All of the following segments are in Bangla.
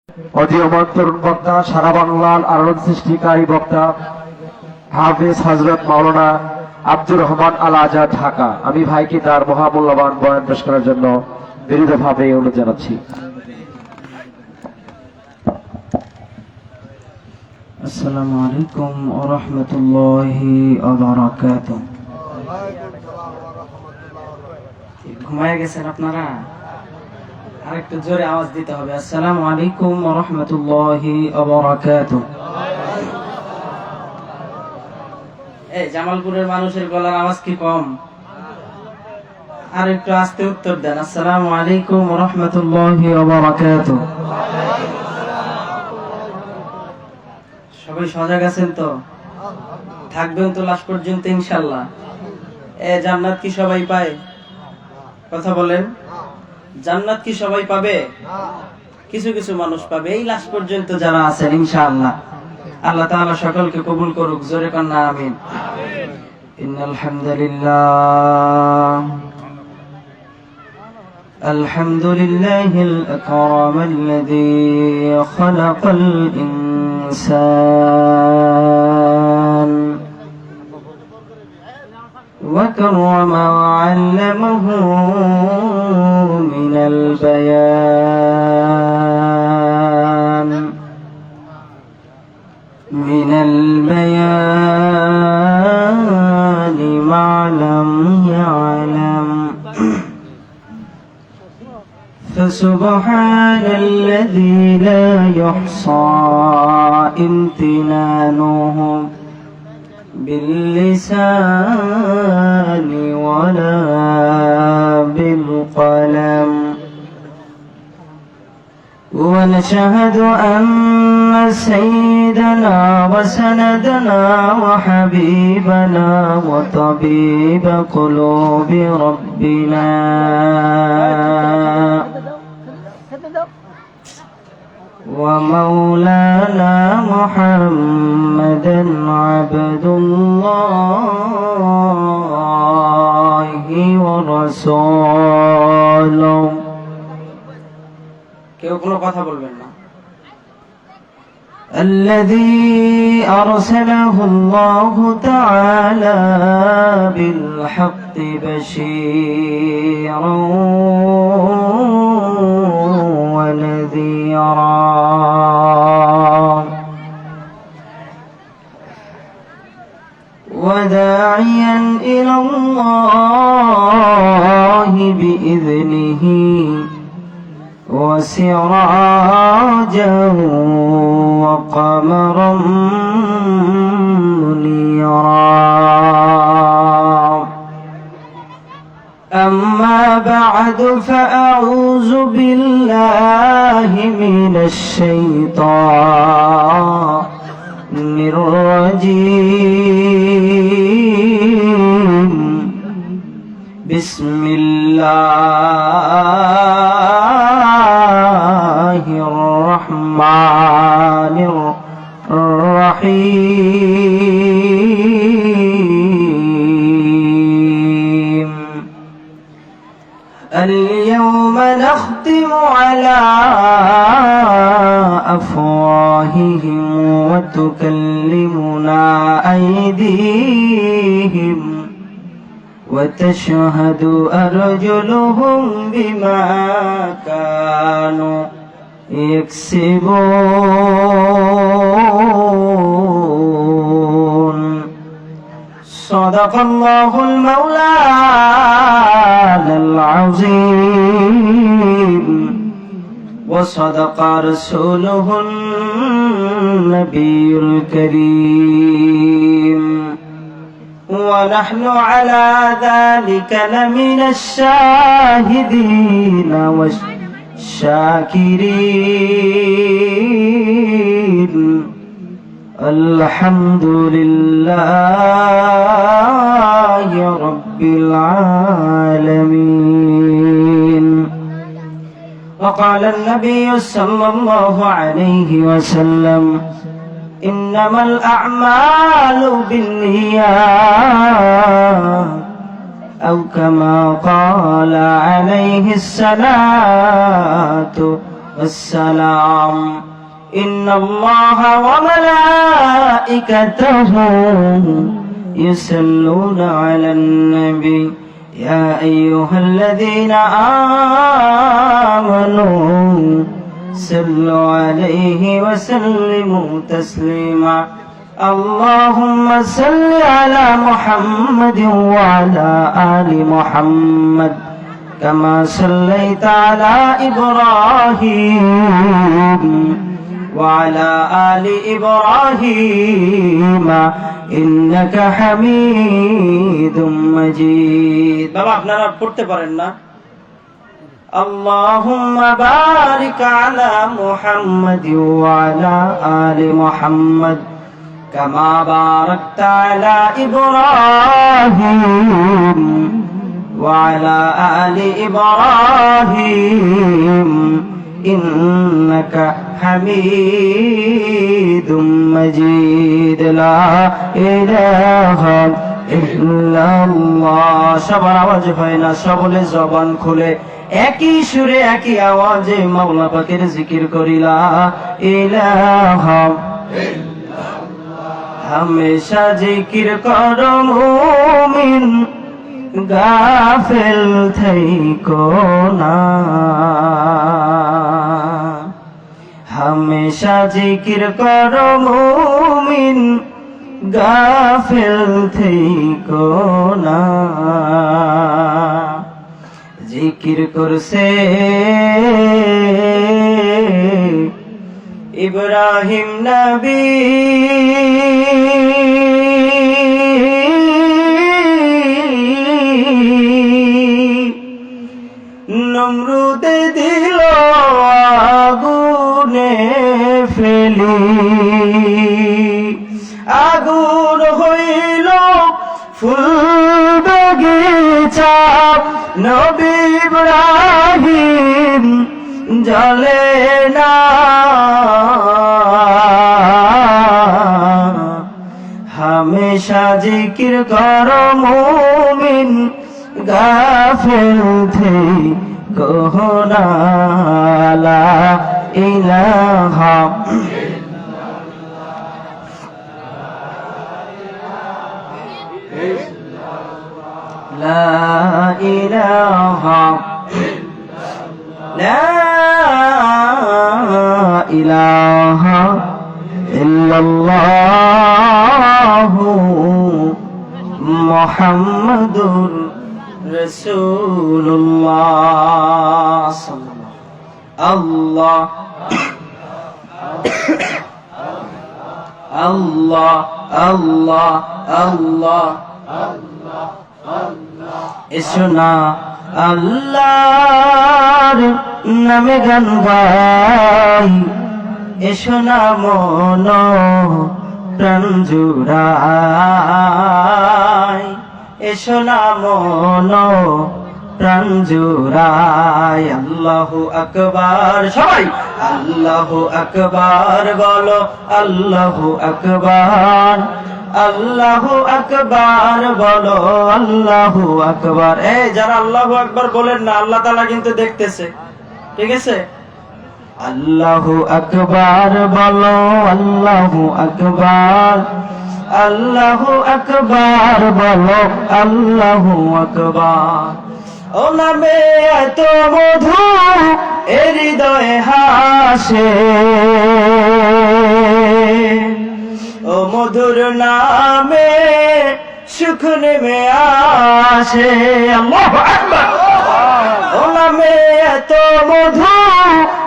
অধীয়মান তরুণ বক্তা, সারা বাংলার আলোড়ন সৃষ্টিকারী বক্তা হাফেজ হযরত মাওলানা আব্দুর রহমান আল আজাদ, ঢাকা। আমি ভাইকে তার মহামূল্যবান বয়ান পেশ করার জন্য বিনীতভাবে অনুরোধ জানাচ্ছি। আসসালামু আলাইকুম ওয়া রাহমাতুল্লাহি ওয়া বারাকাতুহু। ঘুমায় গেছেন আপনারা? আর একটু জোরে আওয়াজ দিতে হবে। আসসালামু আলাইকুম ওয়া রাহমাতুল্লাহি ওয়া বারাকাতুহু। এই জামালপুরের মানুষের গলার আওয়াজ কি কম? আর একটু আস্তে উত্তর দেন। আসসালামু আলাইকুম ওয়া রাহমাতুল্লাহি ওয়া বারাকাতুহু। সবাই সজাগ আছেন তো? থাকবেন তো লাস্ট পর্যন্ত ইনশাআল্লাহ? জান্নাত কি সবাই পায়? কথা বলেন, জান্নাত কি সবাই পাবে? কিছু কিছু মানুষ পাবে, এই লাস্ট পর্যন্ত যারা আছেন ইনশাআল্লাহ। আল্লাহ তাআলা সকলকে কবুল করুক। জোরে কান্না আমিন। ইন্নাল হামদুলিল্লাহ আলহামদুলিল্লাহিল আকরামাল্লাযী খালাকাল ইনসান وكرم وعلمه من البيان ما لم يعلم فسبحان الذي لا يحصى امتنانه باللسان ولا بالقلم ونشهد أن سيدنا وسندنا وحبيبنا وطبيب قلوب ربنا ومولانا محمدا عبد الله ورسوله। কেউ কোনো কথা বলবেন না। الذي أرسله الله تعالى بالحق بشيرا ونذيرا وداعيا إلى الله بإذنه وسراجا وقمرا منيرا. أما بعد فأعوذ بالله من الشيطان الرجيم. بسم الله الرحمن الرحيم. اليوم نختم على أفواههم وتكلمنا أيديهم وتشهد أرجلهم بما كانوا يكسبون. صدق الله المولانا العظيم وصدق رسوله النبي الكريم ونحن على ذلك لمن الشاهدين والشاكرين. الحمد لله رب العالمين. وقال النبي صلى الله عليه وسلم إنما الأعمال بالنيات أو كما قال عليه الصلاة والسلام إن الله وملائكته يصلون على النبي يا أيها الذين آمنوا صلوا عليه وسلموا تسليما اللهم صل على محمد وعلى آل محمد كما صليت على إبراهيم وعلى آل إبراهيم إنك حميد مجيد বাবা আপনারা পড়তে পারেন না اللهم بارك على محمد وعلى آل محمد كما باركت على إبراهيم وعلى آل إبراهيم إنك حميد مجيد لا إله إلا الله সবার আওয়াজ হয় না সকলে জবান খুলে একই সুরে একই আওয়াজে মাওলা পাকের জিকির করি লা ইলাহা हमेशा जिकिर करो मुमिन गाफिल थईको ना हमेशा जिकिर करो मुमिन गाफिल थईको ना जिकिर करसे इब्राहिम नबी नमरूद दिल आगुने फेली आगुन हইল ফুল বাগিচা নবী ইব্রাহিম জ্বলে না हमेशा जिकिर करो मुमिन गाफिल थे कहो ना ला इलाहा ला इलाहा لا إله إلا الله محمد رسول الله الله الله الله الله إسنا আল্লাহর নামে গান গাই এসো না মন প্রাণ জুড়াই এসো না মন প্রাণ জুড়াই আল্লাহু আকবার সবাই আল্লাহু আকবার বলো আল্লাহু আকবার আল্লাহু আকবার বলো আল্লাহু আকবার এই যারা আল্লাহু আকবার বলেন না আল্লাহ তাআলা কিন্তু দেখতেছে ঠিক আছে আল্লাহু আকবার বলো আল্লাহু আকবার আল্লাহু আকবার বলো আল্লাহু আকবার ও নামে এত মধু এ হৃদয়ে হাসে ও মধুর নামে সুখ নেমে আসে আল্লাহু আকবার ও নামে এত মধু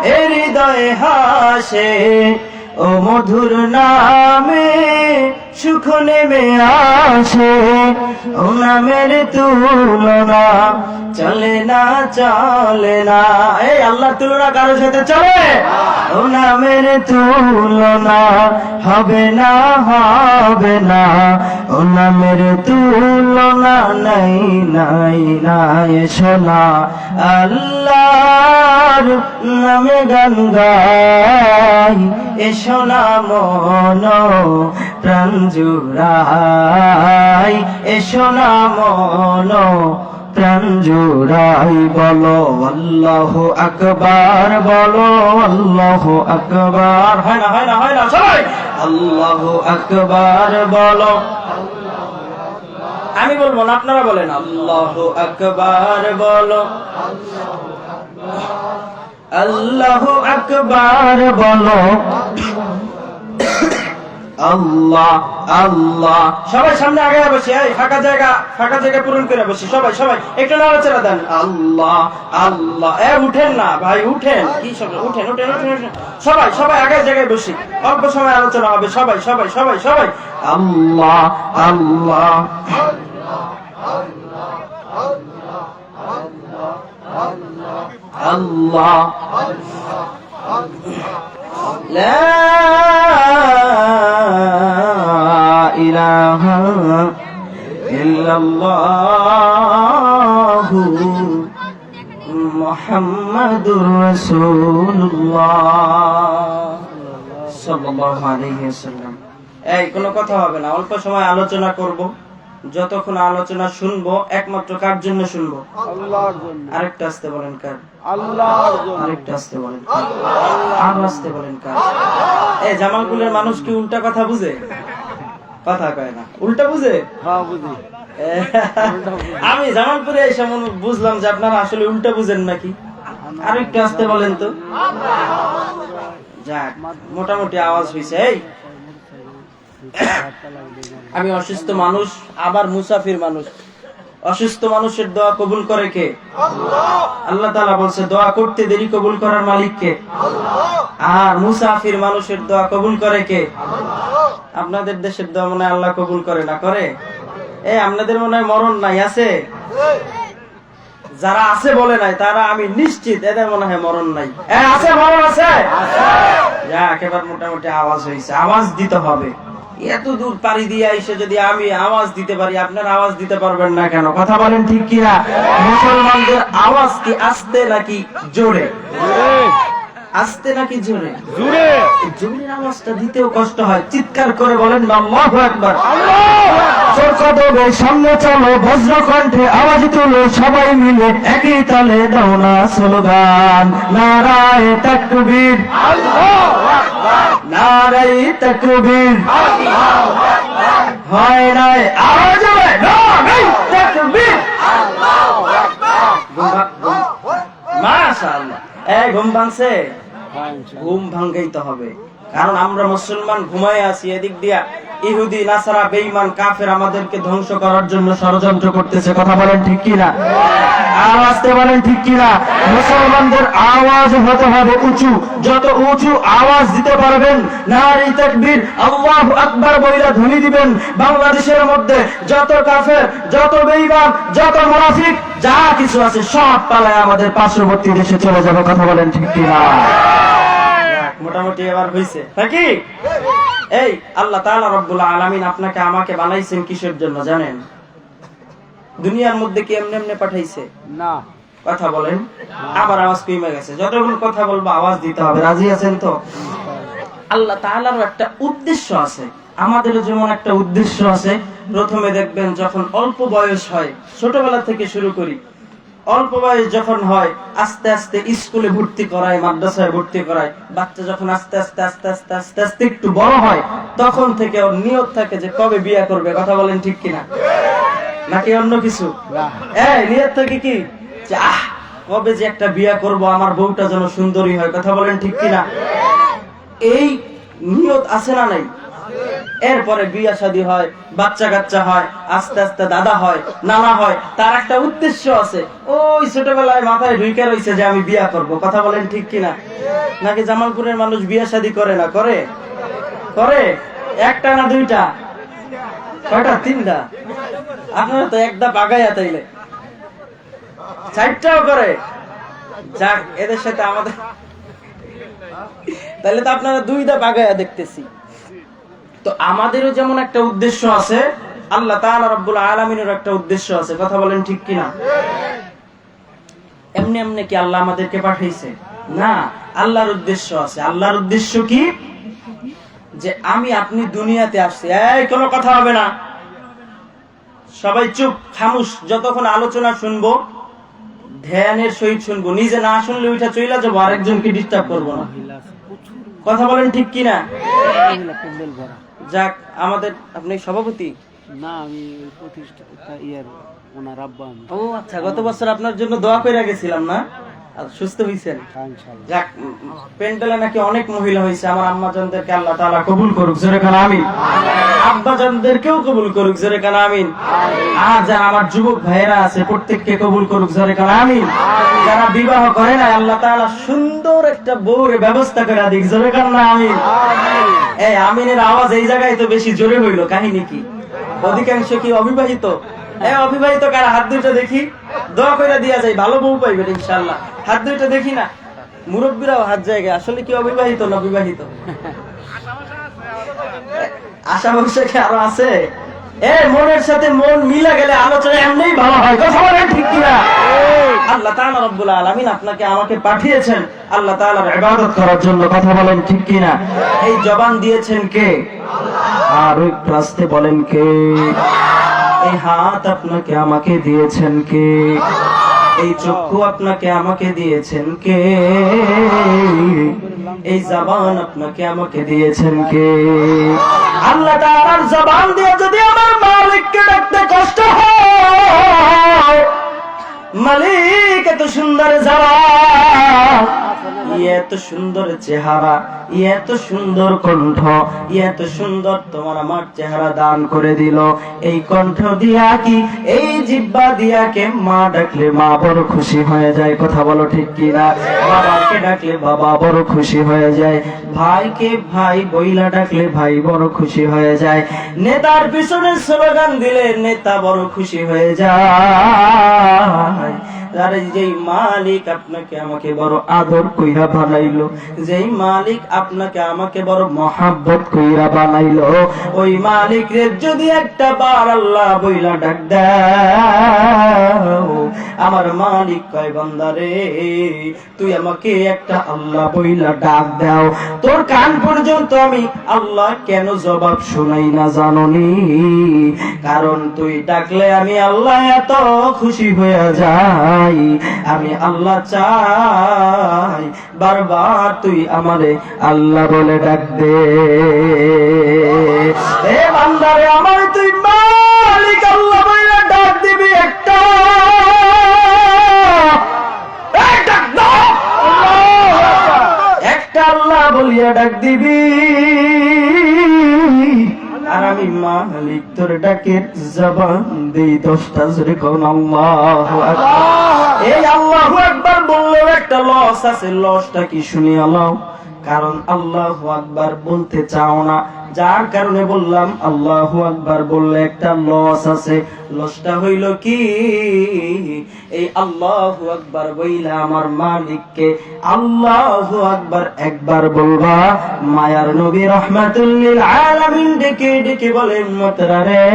এ হৃদয়ে হাসে ও মধুর নামে সুখ নেমে আসে ও নামের তুলনা চলে না চলে না এই আল্লাহ তুলনা কারো সাথে চলে ও নামের তুলনা হবে না হবে না ও নামের তুলনা নাই নাই নাই শোনা আল্লাহর নামে গান গাই এসো না মন প্রাণ জুড়াই এসো না মন প্রাণ জোড়াই বলো আল্লাহু আকবার, বলো আল্লাহু আকবার। হয় না, হয় না, হয় না, সবাই আল্লাহু আকবার বলো। আমি বলবো না, আপনারা বলেন আল্লাহু আকবার বলো। আল্লাহু আকবার বলো আল্লাহ আল্লাহ। সবাই সামনে আগে বসে, এই ফাঁকা জায়গা পূরণ করে বসে। সবাই একটু নাড়াচাড়া দেন। আল্লাহ আল্লাহ। উঠেন না ভাই, উঠেন। কি সব উঠেন উঠেন উঠেন উঠেন। সবাই আগের জায়গায় বসি, অল্প সময় আলোচনা হবে। সবাই আল্লাহ আল্লাহ আল্লাহ। লা ইলাহা ইল্লাল্লাহু মুহাম্মাদুর রাসূলুল্লাহ সাল্লাল্লাহু আলাইহি ওয়াসাল্লাম। এই কোনো কথা হবে না, অল্প সময় আলোচনা করব। যতক্ষণ আলোচনা শুনবো একমাত্র কার জন্য শুনবো? আল্লাহর জন্য। আরেকটা আসতে বলেন কার? আল্লাহর জন্য। আরেকটা আসতে বলেন কার? আরো আসতে বলেন কার? এই জামালপুরের মানুষ কি উল্টা কথা বুঝে? কথা কয় না, উল্টা বুঝে? হ্যাঁ বুঝি। আমি জামালপুরে এসে বুঝলাম যে আপনারা আসলে উল্টা বুঝেন নাকি। আরেকটা আসতে বলেন তো। যাক, মোটামুটি আওয়াজ হয়েছে। এই আমি অসুস্থ মানুষ, আবার মুসাফির মানুষ। অসুস্থ মানুষের দোয়া কবুল করে কে? আল্লাহ তাআলা বলছে দোয়া করতে দেরি কবুল করার মালিক কে? আর মুসাফির মানুষের দোয়া কবুল করে কে? আপনাদের দেশের দোয়া মনে হয় আল্লাহ কবুল করে না? করে? আপনাদের মনে হয় মরণ নাই, আছে? যারা আছে বলে নাই, তারা আমি নিশ্চিত এদের মনে হয় মরণ নাই। আছে, মরণ আছে। একেবারে মোটামুটি আওয়াজ হয়েছে, আওয়াজ দিতে হবে। এত দূর পাড়ি দিয়ে এসে যদি আমি আওয়াজ দিতে পারি, আপনারা আওয়াজ দিতে পারবেন না কেন? কথা বলেন ঠিক কিনা? মুসলমানদের আওয়াজ কি আস্তে নাকি জোরে? আস্তে নাকি জোরে? জোরে। জোরের আওয়াজটা দিতেও কষ্ট হয়, চিৎকার করে বলেন আল্লাহু আকবার। সামনে চলো, বজ্র কণ্ঠে আওয়াজ তুলো, সবাই মিলে একই তালে দাও না স্লোগান, নারায়ে তাকবীর, নারায়ে তাকবীর। হয় নাই আওয়াজ হবে, নারায়ে তাকবীর। মাশাআল্লাহ। ঘুম ভাঙছে? ঘুম ভাঙাইতে হবে, কারণ আমরা মুসলমান ঘুমায় আছি। এদিক দিয়া ইহুদি, নাসারা, বেঈমান, কাফের আমাদেরকে ধ্বংস করার জন্য ষড়যন্ত্র করতেছে। কথা বলেন ঠিক কিনা? আওয়াজতে বলেন ঠিক কিনা? মুসলমানদের আওয়াজ হতে হবে উঁচু। যত উঁচু আওয়াজ দিতে পারবেন, নারে তাকবীর, আল্লাহু আকবার বইলা ধ্বনি দিবেন, বাংলাদেশের মধ্যে যত কাফের, যত বেঈমান, যত মুনাফিক, যা কিছু আছে সব পালায় আমাদের পার্শ্ববর্তী দেশে চলে যাবে। কথা বলেন ঠিক কিনা? মোটামুটি এবার হইছে নাকি? এই আল্লাহ তাআলা রব্বুল আলামিন আপনাকে আমাকে বানাইছেন কিসের জন্য জানেন? দুনিয়ার মধ্যে কি এমনি এমনি পাঠাইছে না? কথা বলেন। আবার আওয়াজ কমে গেছে। যতক্ষণ কথা বলবো আওয়াজ দিতে হবে। রাজি আছেন তো? আল্লাহ তাআলারও একটা উদ্দেশ্য আছে, আমাদেরও যেমন একটা উদ্দেশ্য আছে। প্রথমে দেখবেন যখন অল্প বয়স হয়, ছোটবেলা থেকে শুরু করি, অল্প বয়স যখন হয় আস্তে আস্তে স্কুলে ভর্তি করায়, মাদ্রাসায় ভর্তি করায়। বাচ্চা যখন আস্তে আস্তে আস্তে আস্তে আস্তে আস্তে একটু বড় হয়, তখন থেকে ওর নিয়ত থাকে যে কবে বিয়ে করবে। কথা বলেন ঠিক কিনা? নাকি অন্য কিছু? নিয়ত থাকে কি যে কবে যে একটা বিয়ে করব, আমার বউটা যেন সুন্দরী হয়। কথা বলেন ঠিক কিনা? এই নিয়ত আছে না নাই? এরপরে বিয়ে শাদী হয়, বাচ্চা কাচ্চা হয়, আস্তে আস্তে দাদা হয়, নানা হয়। তার একটা উদ্দেশ্য আছে, ওই ছোটবেলায় মাথায় ঢুকে রয়েছে যে আমি বিয়ে করব। কথা বলেন ঠিক কিনা? নাকি জামালপুরের মানুষ বিয়ে শাদী করে না? করে? করে। একটা না দুইটা? কয়টা? তিনটা। আপনারা তো একদা বাগাইয়া তাইলে 4টাও করে। যাক, এদের সাথে আমাদের তাহলে তো আপনারা 2টা বাগাইয়া দেখতেছি। তো আমাদেরও যেমন একটা উদ্দেশ্য আছে, আল্লাহ তাআলা রব্বুল আলামিনের একটা উদ্দেশ্য আছে। কথা বলেন ঠিক কিনা? এমনি এমনি কি আল্লাহ আমাদেরকে পাঠাইছে? না, আল্লাহর উদ্দেশ্য আছে। আল্লাহর উদ্দেশ্য কি? যে আমি আপনি দুনিয়াতে আসছি। এই কোনো কথা হবে না। সবাই চুপ খামুশ, যতক্ষণ আলোচনা শুনবো ধ্যানের সহিত শুনবো, নিজে না শুনলে ওইটা চইলা যাবো, আরেকজনকে ডিস্টার্ব করবো না। কথা বলেন ঠিক কিনা? যাক, আমাদের আপনি সভাপতি না, আমি প্রতিষ্ঠাতা ওনার আব্বা আমি। ও আচ্ছা, গত বছর আপনার জন্য দোয়া করে গেছিলাম না, আর সুস্থ হয়েছেন। ইনশাআল্লাহ। যাক, প্যান্ডেলে নাকি অনেক মহিলা হয়েছে, আমার আম্মাজানদেরকে আল্লাহ তাআলা কবুল করুক, জোরে কানা আমিন। আব্বাজানদেরকেও কবুল করুক, জোরে কানা আমিন। আর যারা আমার যুবক ভাইয়েরা আছে প্রত্যেককে কবুল করুক, জোরে কানা আমিন। যারা বিবাহ করে না আল্লাহ তাআলা সুন্দর একটা বউর ব্যবস্থা করে দিক, জোরে কানা আমিন। এই আমিনের আওয়াজ এই জায়গায় তো বেশি জোরে হইলো, কাহিনী কি? অধিকাংশ কি অবিবাহিত? অবিবাহিত কারা? হাত দুইটা দেখি, দোয়া করে দিয়া যায়, ভালো বউ পাইবেন ইনশাআল্লাহ। হাত দুইটা দেখি না, মুরব্বীরাও হাত জায়গায়। আসলে কি অবিবাহিত না বিবাহিত? আশা ভরসা কি আরো আছে? মনের সাথে মন মিলা গেলে আলোচনা এমনিই ভালো হয়, কথা বলেন ঠিক কিনা? আল্লাহ তাআলা রব্বুল আলামিন আপনাকে আমাকে পাঠিয়েছেন আল্লাহ তাআলার ইবাদত করার জন্য, কথা বলেন ঠিক কিনা? এই জবান দিয়েছেন কে? আর ওই ক্লাসে বলেন কে? এই হাত আপনাকে আমাকে দিয়েছেন কে? এই চক্ষু আপনাকে আমাকে দিয়েছেন কে? এই জবান আপনাকে আমাকে দিয়েছেন কে? আল্লাহ তাআলার জবান দিয়ে যদি আমার মালিককে ডাকতে কষ্ট হয়, মালিক এত সুন্দর জবান, এত সুন্দর চেহারা, এত সুন্দর কণ্ঠ, এত সুন্দর তোমার আমার চেহারা দান করে দিল, এই কণ্ঠ দিয়া কি, এই জিহ্বা দিয়া কে মা ডাকলে মা বড় খুশি হয়ে যায়, কথা বলো ঠিক কিনা? বাবাকে ডাকলে বাবা বড় খুশি হয়ে যায়, ভাইকে ভাই বইলা ডাকলে ভাই বড় খুশি হয়ে যায়, নেতার পিছনে স্লোগান দিলে নেতা বড় খুশি হয়ে যায়। আরে যেই মালিক আপনাকে আমাকে বড় আদর কইরা বানাইলো, যেই মালিক আপনাকে আমাকে বড় মহাব্বত কইরা বানাইলো, ওই মালিক রে যদি একটা বার আল্লাহ বইলা ডাক দাও, আমার মালিক কয় বান্দা রে তুই আমাকে একটা আল্লাহ বইলা ডাক দাও, তোর কান পর্যন্ত আমি আল্লাহ কেন জবাব শুনাই না জাননি? কারণ তুই ডাকলে আমি আল্লাহ এত খুশি হয়ে যাই, আমি আল্লাহ চাই বারবার তুই আমারে আল্লাহ বলে ডাক দে। এ বান্দারে আমার তুই মালিক আল্লাহ বলে ডাক দিবি একটা, ডাক দাও একটা আল্লাহ বলিয়া ডাক দিবি, আর আমি মালিক তোর ডাকের জবান দেই 10টা, জোরে কোন আল্লাহু আকবার। এই আল্লাহু আকবার বললেও একটা লস আছে, লসটা কি শুনি আল্লাহ? কারণ আল্লাহু আকবার বলতে চাও না, যার কারণে বললাম আল্লাহু আকবার বললে একটা লস আছে। লসটা হইল কি? এই আল্লাহু আকবার বইলা আমার মালিককে আল্লাহু আকবার একবার বলবা, মায়ার নবী রাহমাতুল লিল আলামিন ডেকে ডেকে বলেন উম্মতরা রে,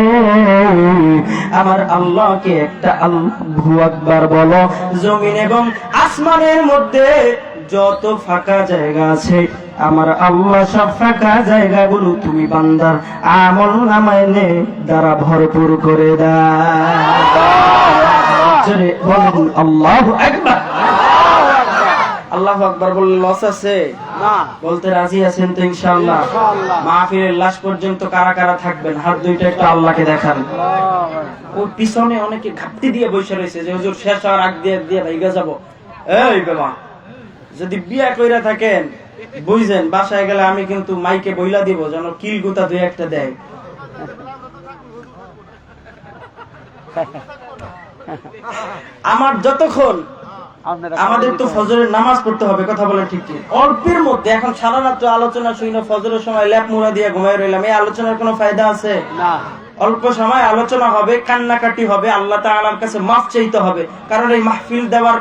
আমার আল্লাহকে একটা আল্লাহু আকবার বলো। জমিন এবং আসমানের মধ্যে যত ফাঁকা জায়গা আছে আমার আল্লাহ সব ফাঁকা জায়গাগুলো তুমি বান্দার আমল নামায় দ্বারা ভরপুর করে দাও। বলুন আল্লাহু আকবার। আল্লাহু আকবার বললে লস আছে না? বলতে রাজি আছেন তো ইনশাআল্লাহ? মাহফিলের লাশ পর্যন্ত কারা কারা থাকবেন হাত দুইটা একটু আল্লাহকে দেখান। ওই পিছনে অনেকে ঘাপটি দিয়ে বসে রয়েছে যে হুজুর শেষ হওয়ার আগ দিয়ে দিয়ে ভাইগা যাব। এই বাবা, যদি বিয়া কইরা থাকেন বুঝছেন, বাসায় গেলে আমি কিন্তু মাইকে বইলা দিব যেন কিল গুতা দুই একটা দেয়। আমার যতক্ষণ আমাদের তো ফজরের নামাজ পড়তে হবে, কথা বলে ঠিক কি? অল্পের মধ্যে এখন সারা রাত আলোচনা শুনে ফজরের সময় ল্যাপ মুড়া দিয়ে ঘুমাই রইলাম, এই আলোচনার কোনো ফায়দা আছে না। অল্প সময় আলোচনা হবে, কান্নাকাটি হবে, আল্লাহ তাআলার কাছে মাফ চাইতে হবে, কারণ এই মাহফিল দেওয়ার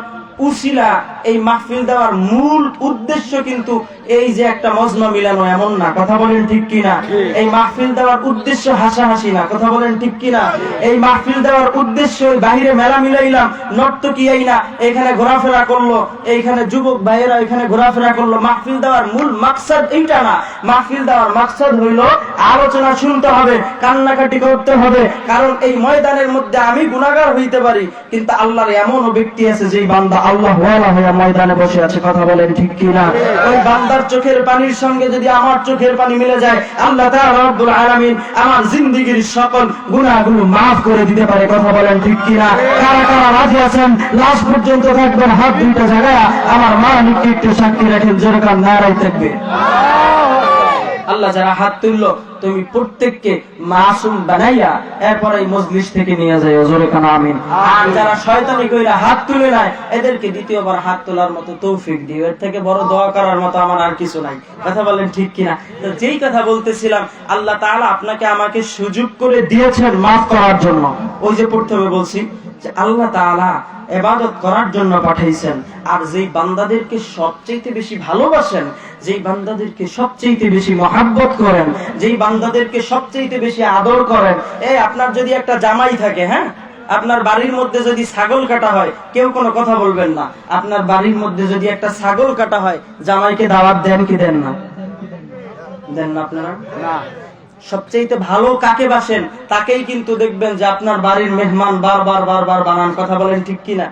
উসিলা, এই মাহফিল দেওয়ার মূল উদ্দেশ্য কিন্তু এই যে একটা মজমা মিলানো এমন না, কথা বলেন ঠিক কিনা? এই মাহফিল দেওয়ার উদ্দেশ্য হাসাহাসি না, কথা বলেন ঠিক কিনা? এই মাহফিল দেওয়ার উদ্দেশ্য বাহিরে মেলা মিলাইলাম, নর্তকিয়াই না, এখানে ঘোরাফেরা করলো, এইখানে যুবক ভাইয়েরা এখানে ঘোরাফেরা করলো। মাহফিল দেওয়ার মূল মাকসাদ এইটা না। মাহফিল দেওয়ার মাকসাদ হইল আলোচনা শুনতে হবে, কান্নাকাটি করতে হবে। কারণ এই ময়দানের মধ্যে আমি গুনাহগার হইতে পারি, কিন্তু আল্লাহর এমনও ব্যক্তি আছে যেই বান্দা আল্লাহ ওয়ালা হয়ে ময়দানে বসে আছে, কথা বলেন ঠিক কিনা? ওই বান্দার চোখের পানির সঙ্গে যদি আমার চোখের পানি মিলে যায়, আল্লাহ তাআলা রব্বুল আলামিন আমার জিন্দেগীর সকল গুনাহগুলো maaf করে দিতে পারে, কথা বলেন ঠিক কিনা? কারা কারা রাজি আছেন লাস্ট পর্যন্ত থাকবেন? হাত দুইটা জায়গায় আমার মালিককে একটু সাক্ষী রাখেন, যেরকম নারাই থাকবে। আল্লাহ যারা হাত তুললো তুমি প্রত্যেককে মাসুম বানাইয়া এরপর এই মজলিস থেকে নিয়ে যায়, জোরে কানা আমিন। আর যারা শয়তানি কইরা হাত তুলে নাই, এদেরকে দ্বিতীয়বার হাত তোলার মতো তৌফিক দিও। এর থেকে বড় দোয়া করার মতো আমার আর কিছু নাই, কথা বলেন ঠিক কিনা? তো যেই কথা বলতেছিলাম, আল্লাহ তাআলা আপনাকে আমাকে সুযোগ করে দিয়েছেন maaf করার জন্য। ওই যে প্রথমে বলছি যে আল্লাহ তাআলা ইবাদত করার জন্য পাঠাইছেন, আর যেই বান্দাদেরকে সবচেয়ে বেশি ভালোবাসেন, যেই বান্দাদেরকে সবচেয়ে বেশি মহাব্বত করেন, যেই বান্দাদেরকে সবচেয়ে বেশি আদর করেন। এই আপনার যদি একটা জামাই থাকে, হ্যাঁ, আপনার বাড়ির মধ্যে যদি ছাগল কাটা হয়, কেউ কোনো কথা বলবেন না। আপনার বাড়ির মধ্যে যদি একটা ছাগল কাটা হয়, জামাইকে দাওয়াত দেন কি দেন না? দেন না আপনারা? না। সবচেয়ে ভালো কাকে বাসেন, তাকেই কিন্তু দেখবেন যে আপনার বাড়ির মেহমান বারবার বারবার বানান, কথা বলেন ঠিক কিনা?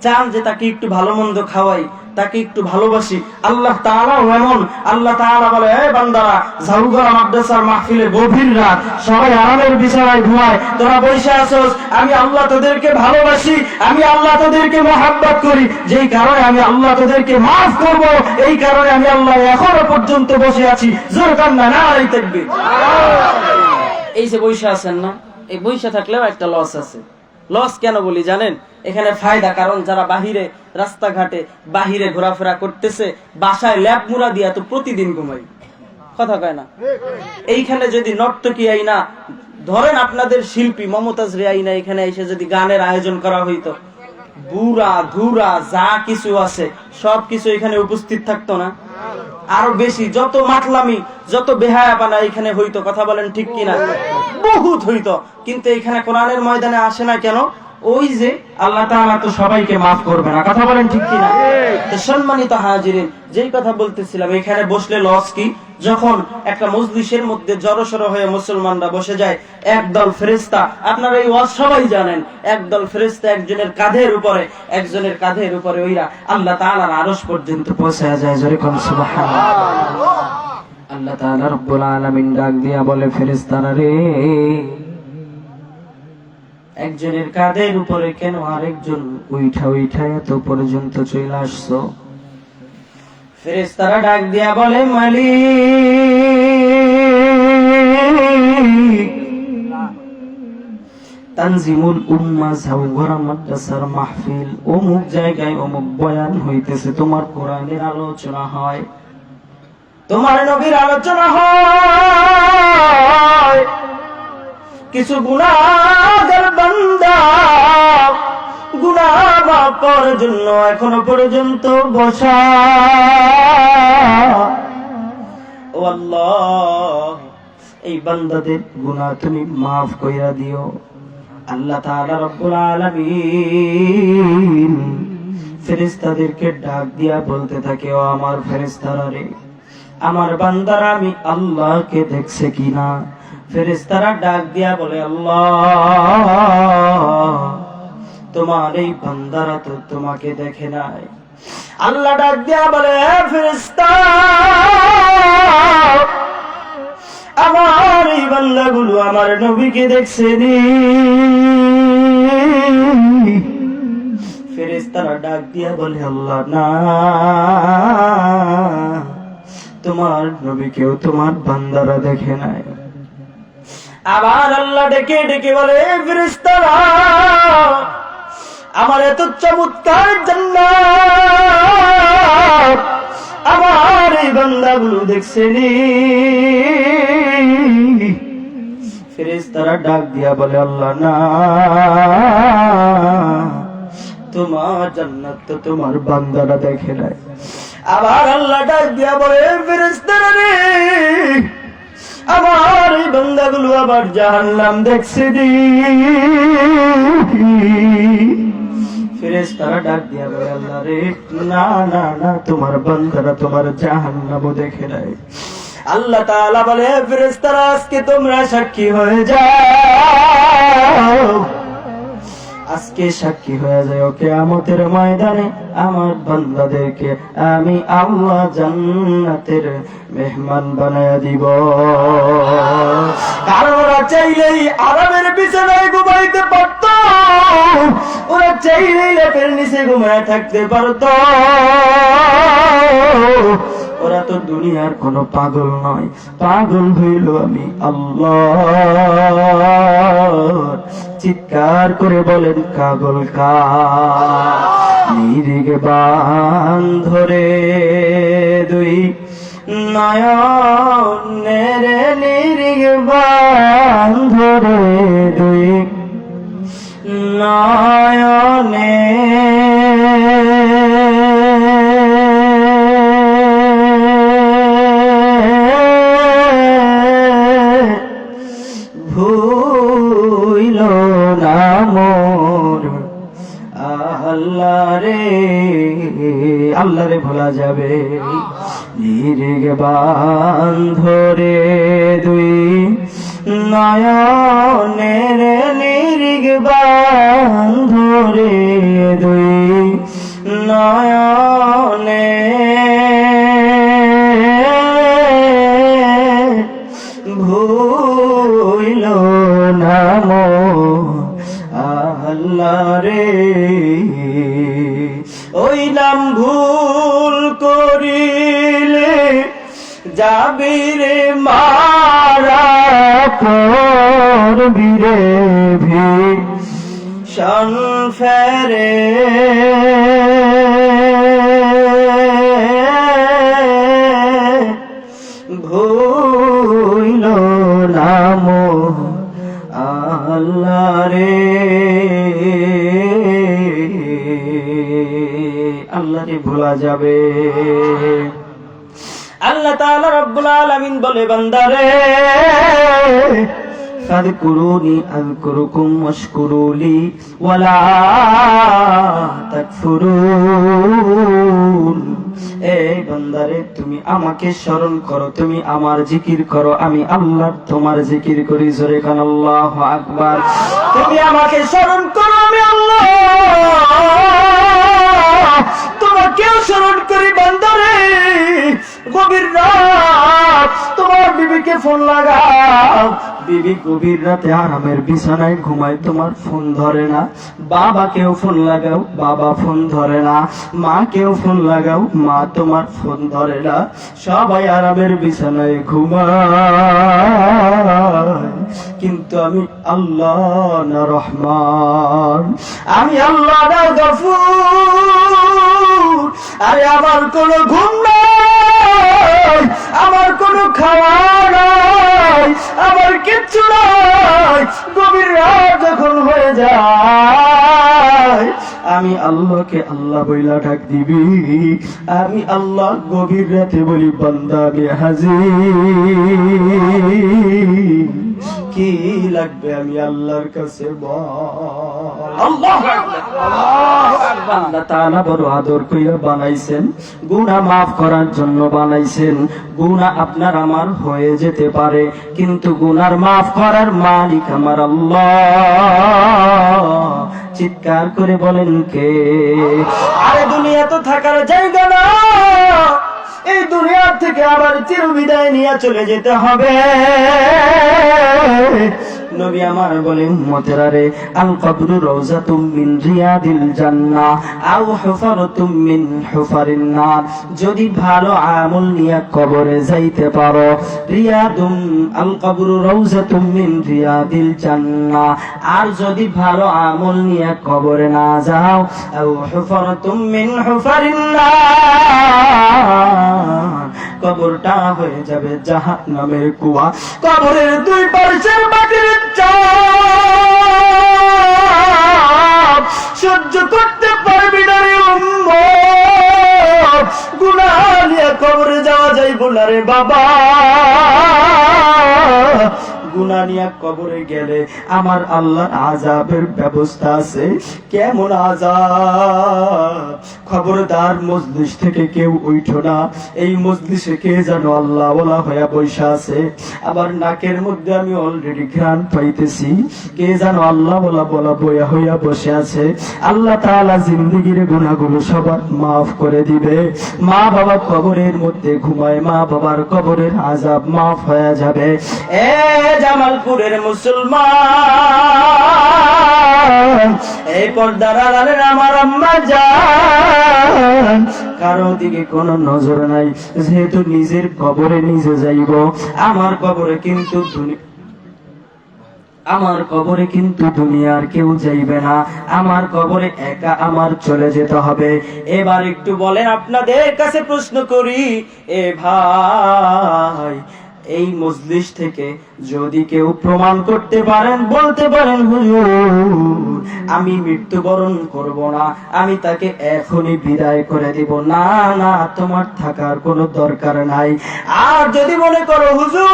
চান যে তাকে একটু ভালো মন্দ খাওয়াই, তাকে একটু ভালোবাসি। আল্লাহ তাআলা এমন, আল্লাহ তাআলা বলে, এই বান্দারা, জাউগরা মাদ্রাসার মাহফিলে গভীর রাত, সবাই আরামের বিছানায় ঘুমায়, তোরা বসে আছোস, আমি আল্লাহ তোদেরকে ভালোবাসি, আমি আল্লাহ তোদেরকে মহাব্বত করি, যেই কারণে আমি আল্লাহ তোদেরকে maaf করব, এই কারণে আমি আল্লাহ এখনো পর্যন্ত বসে আছি। জোর কান্না নারাই তাকবীর। এই যে বসে আছেন না, এই বসে থাকলেও একটা লস আছে। লস কেন বলি জানেন? এখানে ফায়দা, কারণ যারা বাহিরে রাস্তাঘাটে বাহিরে ঘোরাফেরা করতেছে, বাসায় ল্যাপ মুড়া দিয়া তো প্রতিদিন ঘুমাই, কথা কয় না? এইখানে যদি নর্তকী আইনা, ধরেন আপনাদের শিল্পী মমতাজ রে আইনা এখানে এসে যদি গানের আয়োজন করা হইতো, বুড়া ধুরা যা কিছু আছে সবকিছু এখানে উপস্থিত থাকতো না? আরো বেশি, যত মাতলামি যত বেহায়াপনা এখানে হইতো, কথা বলেন ঠিক কিনা? বহুত হইতো। কিন্তু এখানে কোরআনের ময়দানে আসে না কেন? ওই যে আল্লাহ তাআলা তো সবাইকে maaf করবে না, কথা বলেন ঠিক কিনা? তো সম্মানিত হাজিরিন, যেই কথা বলতেছিলাম, এখানে বসলে লস কি? যখন একটা মজলিসের মধ্যে জড়সড় হয়ে মুসলমানরা বসে যায়, একদল ফেরেশতা, আপনারা এই ওয়াজ সবাই জানেন, একদল ফেরেশতা একজনের কাঁধের উপরে, একজনের কাঁধের উপরে ওইরা আল্লাহ তাআলার আরশ পর্যন্ত পৌঁছে যায়, জোরে কোন সুবহানাল্লাহ। আল্লাহ তাআলা রব্বুল আলামিন ডাক দিয়া বলে, ফেরেশতারা রে, একজনের কাঁধের উপরে কেন আরেকজন উইঠা উইঠা এত পর্যন্ত চলে আসছো? ফেরেশতারা ডাক দিয়া বলে, মালিক, তানজিমুল উম্মাহ জাউগরা মাদ্রাসার মাহফিল অমুক জায়গায় অমুক বয়ান হইতেছে, তোমার কোরআনের আলোচনা হয়, তোমার নবীর আলোচনা হয়, কিছু গুনাহগার বান্দা গুনাহ মাফ করার জন্য এখনো পর্যন্ত বসা। ও আল্লাহ, এই বান্দাদের গুনাহ তুমি maaf কইরা দিও। আল্লাহ তাআলা রব্বুল আলামিন ফেরেশতাদেরকে ডাক দিয়া বলতে থাকে, ও আমার ফেরেশতারা রে, আমার বান্দারা আমি আল্লাহকে দেখছে কিনা? ফেরেশতারা ডাক দিয়া বলে, আল্লাহ, তোমার এই বান্দারা তো তোমাকে দেখে নাই। আল্লাহ ডাক দিয়া বলে, ফেরেশতা, আমার এই বান্দাগুলো আমার নবীকে দেখছে নি। ফেরেশতারা ডাক দিয়া বলে, আল্লাহ না, তোমার নবীকেও তোমার বান্দারা দেখে নাই। আবার আল্লাহ ডেকে ডেকে বলে, ফেরেশতারা, আমার এত চমৎকার জান্নাত আমার এই বান্দাগুলো দেখছে নি। ফেরেশতারা ডাক দিয়া বলে, আল্লাহ না, তোমার জান্নাত তো তোমার বান্দারা দেখে নাই। আবার আল্লাহ ডাক দিয়া বলে, ফেরেশতারা রে, আমার এই বান্দাগুলো আবার জাহান্নাম দেখছে দি। ফেরেশতারা ডাক দিয়া বলে, আল্লাহ রে, না না না, তোমার বান্দারা তোমার জাহান্নামও দেখে নাই। আল্লাহ তাআলা বলে, ফেরেশতারা আজকে তোমরা সাক্ষী হয়ে যাও, আজকে সাক্ষী হয়ে যায় কিয়ামতের ময়দানে আমার বান্দাদেরকে আমি আল্লাহ জান্নাতের মেহমান বানায়া দিব। কারণ ওরা চাইলেই আরামের বিছানায় ঘুমাইতে পারত, ওরা চাইলেই লেপের নিচে ঘুমায় থাকতে পারত। ওরা তো দুনিয়ার কোনো পাগল নয়, পাগল হইল আমি আল্লাহ। চিৎকার করে বলেন, পাগল কার? নিরিগ বান ধরে দুই নয়নের, নিরিগ বান ধরে দুই নয়নে ভুইল না মোর আল্লাহ রে, আল্লাহ রে ভোলা যাবে? নিরিগ বান ধরে দুই নয়নের, নিরিগ বান ধরে দুই নয়নে ভুইল না মোর আল্লাহ রে। ওই নাম ভুল করিলে যাবি রে মারা পড়বি রে ভীষণ ফেরে। ভুইল না মোর আল্লাহ রে, আল্লাহ রে ভোলা যাবে? আল্লাহ তাআলা রব্বুল আলামিন বলে, বান্দারে ফাযকুরুনি আযকুরুকুম ওয়াশকুরুলি ওয়ালা তাকফুরুন। এই বান্দারে, তুমি আমাকে স্মরণ করো, তুমি আমার জিকির করো, আমি আল্লাহ তোমার জিকির করি। জোরে কান আল্লাহু আকবার। তুমি আমাকে স্মরণ করো, আমি আল্লাহ তোমাকেও স্মরণ করি। বান্দারে, গভীর রাত তোমার বিবিকে ফোন লাগাও, বিবি গভীর রাতে আরামের বিছানায় ঘুমায়, তোমার ফোন ধরে না। বাবাকেও ফোন লাগাও, বাবা ফোন ধরে না। মাকেও ফোন লাগাও, মা তোমার ফোন ধরে না। সবাই আরামের বিছানায় ঘুমায়, কিন্তু আমি আল্লাহ না রহমান, আমি আল্লাহ না গফুর। আরে আমার কোনো ঘুম নাই, আমার কোনো খাওয়া নাই, আমার কিচ্ছু নাই। গভীর রাত যখন হয়ে যায়, আমি আল্লাহকে আল্লাহ বইলা ডাক দিবি। আমি আল্লাহ গভীর রাতে বলি, বান্দা আমি হাজির। কি লাগবে আমি আল্লাহর কাছে বল। আল্লাহু আকবার, আল্লাহু আকবার। আল্লাহ তাআলা বড় আদর কইরা বানাইছেন, গুনাহ maaf করার জন্য বানাইছেন। গুনাহ আপনার আমার হয়ে যেতে পারে, কিন্তু গুনার maaf করার মালিক আমার আল্লাহ। চিৎকার করে বলেন কে? আরে দুনিয়া তো থাকার জায়গা না, এই দুনিয়ার থেকে আবার চিরবিদায় নিয়ে চলে যেতে হবে। নবী আমার বলে, উম্মতেরা রে, আল কবরু রাউযাতুম মিন রিয়াদিল জান্নাহ আও হুফারাতুম মিন হুফারিন নার। যদি ভালো আমল নিয়ে কবরে যাইতে পারো, রিয়াদুম আল কবরু রাউযাতুম মিন রিয়াদিল জান্নাহ। আর যদি ভালো আমল নিয়ে কবরে না যাও, আও হুফারাতুম মিন হুফারিন নার, কবরটা হয়ে যাবে জাহান্নামের কুয়া। কবরের দুই পাশের মাটির চাপ সহ্য করতে গুনাহ নিয়ে কবরে যাওয়া যাইব না রে বাবা। গুনাহ নিয়ে কবরে গেলে আমার আল্লাহর আযাবের ব্যবস্থা আছে। কেমন আযাব! খবরদার মজলিস থেকে কেউ উঠো না। এই মজলিসে কে যেন আল্লাহ ওয়ালা হয়ে বসে আছে, আবার নাকের মধ্যে আমি অলরেডি ঘ্রাণ পাইতেছি। কে যেন আল্লাহ ওয়ালা বলা বয়া হইয়া বসে আছে। আল্লাহ তাআলা জিন্দেগীর গুনাহগুলো সবার মাফ করে দিবে। মা বাবা কবরের মধ্যে ঘুমায়, মা বাবার কবরের আযাব মাফ হয়ে যাবে। এ জামালপুরের মুসলমান, এই পর্দার আড়ালের আমার আম্মা জান, কারো দিকে কোনো নজর নাই। যেহেতু নিজের কবরে নিজে যাইব, আমার কবরে কিন্তু দুনিয়ার কেউ যাইবে না। আমার কবরে একা আমার চলে যেতে হবে। এবার একটু বলেন, আপনাদের কাছে প্রশ্ন করি, এ ভাই, এই মজলিস থেকে যদি কেউ প্রমাণ করতে পারেন, বলতে পারেন হুজুর আমি মৃত্যুবরণ করব না, আমি তাকে এখনই বিদায় করে দিব, না না তোমার থাকার কোনো দরকার নাই। আর যদি মনে করো হুজুর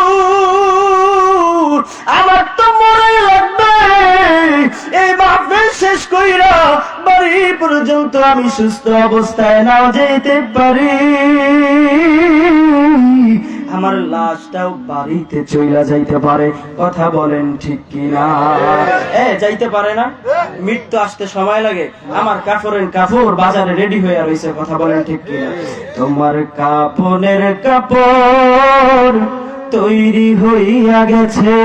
আমার তো মনে লাগবে, এই মাহফিল শেষ কইরা বাড়ি পর্যন্ত আমি সুস্থ অবস্থায় নাও যেতে পারি, আমার লাশটাও বাড়িতে চইলা যাইতে পারে। কথা বলেন ঠিক কিনা? যাইতে পারে না? মৃত্যু আসতে সময় লাগে। আমার কাপড় বাজারে রেডি হয়ে রয়েছে। কথা বলেন ঠিক কিনা? তোমার কাপড়ের কাপড় তৈরি হইয়া গেছে,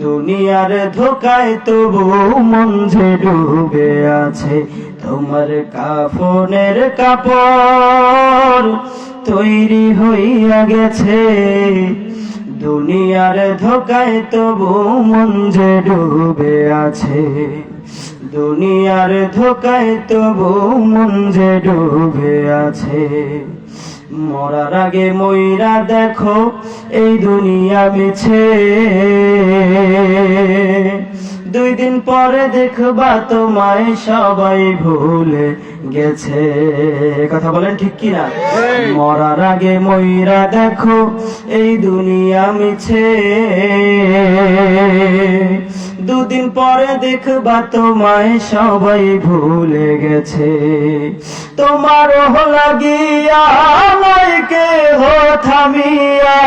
দুনিয়ার ধোকায় তবু মন যে ডুবে আছে। তোমার কাফনের কাপড় তৈরি হইয়া গেছে, দুনিয়ার ধোকায় তবু মন যে ডুবে আছে। দুনিয়ার ধোকায় তবু মন যে ডুবে আছে। মরার আগে মইরা দেখো এই দুনিয়া মিছে, 2 দিন পরে দেখবা তোমায় সবাই ভুলে গেছে। কথা বলেন ঠিক কিনা? মরার আগে মইরা দেখো এই দুনিয়া মিছে, 2 দিন পরে দেখবা তোমায় সবাই ভুলে গেছে। তোমারও লাগিয়া নাইকে হো থামিয়া,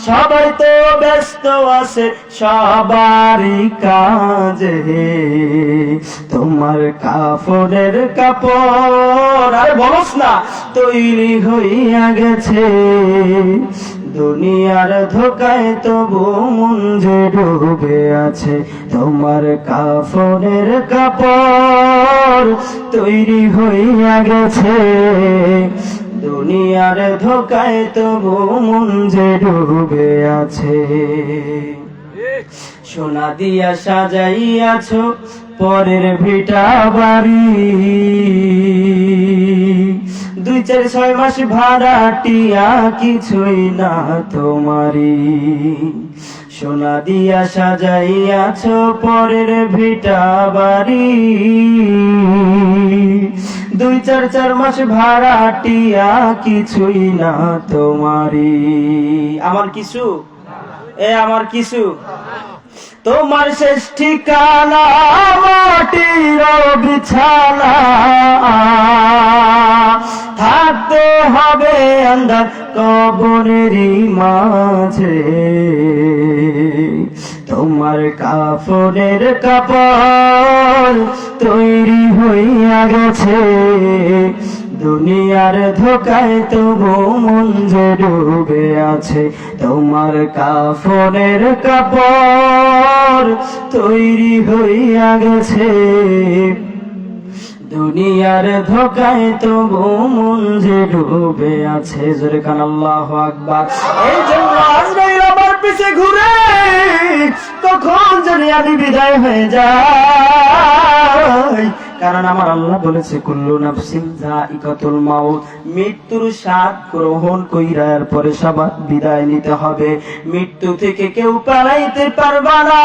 সবাই তো ব্যস্ত আছে সবারই কাজে। তোমার কাফনের কাপড় আর বলস না তৈরি হইয়া গেছে, দুনিয়ার ধোকায় তবু মন যে ডুবে আছে। তোমার কাফনের কাপড় তৈরি হইয়া গেছে, দুনিয়ার ধোকায় তবু মন যে ডুবে আছে। সোনা দিয়া সাজাইয়াছ পরের ভিটা বাড়ি, 2-4-6 মাস ভাড়াটিয়া কিছুই না তোমারি। সোনা দিয়া সাজাইয়াছ পরের ভিটা বাড়ি, 2-4 মাস ভাড়াটিয়া কিছুই না তোমারি। আমার কিছু আমার কিছু। তোমার শেষ ঠিকানা মাটির বিছানা, থাকতে হবে আন্ধার কবরেরই মাঝে। তোমার কাফনের কাপড় তৈরি হইয়া গেছে, দুনিয়ার ধোকায় তবু মন যে ডুবে আছে। তোমার কাফনের কাপড় তৈরি হইয়া গেছে, দুনিয়ার ধোকায় তবু মন যে ডুবে আছে। জোরে কান আল্লাহু আকবার। এই জন্য আজরাইল আমার পিছে ঘুরে, কখন জানি আমি বিদায় হয়ে যাই। কারণ আমার আল্লাহ বলেছে কুল্লু নাফসিন যায়িকাতুল মাউত, মৃত্যুর স্বাদ গ্রহণ কইরার পরে সবার বিদায় নিতে হবে। মৃত্যু থেকে কেউ পালাইতে পারবা না।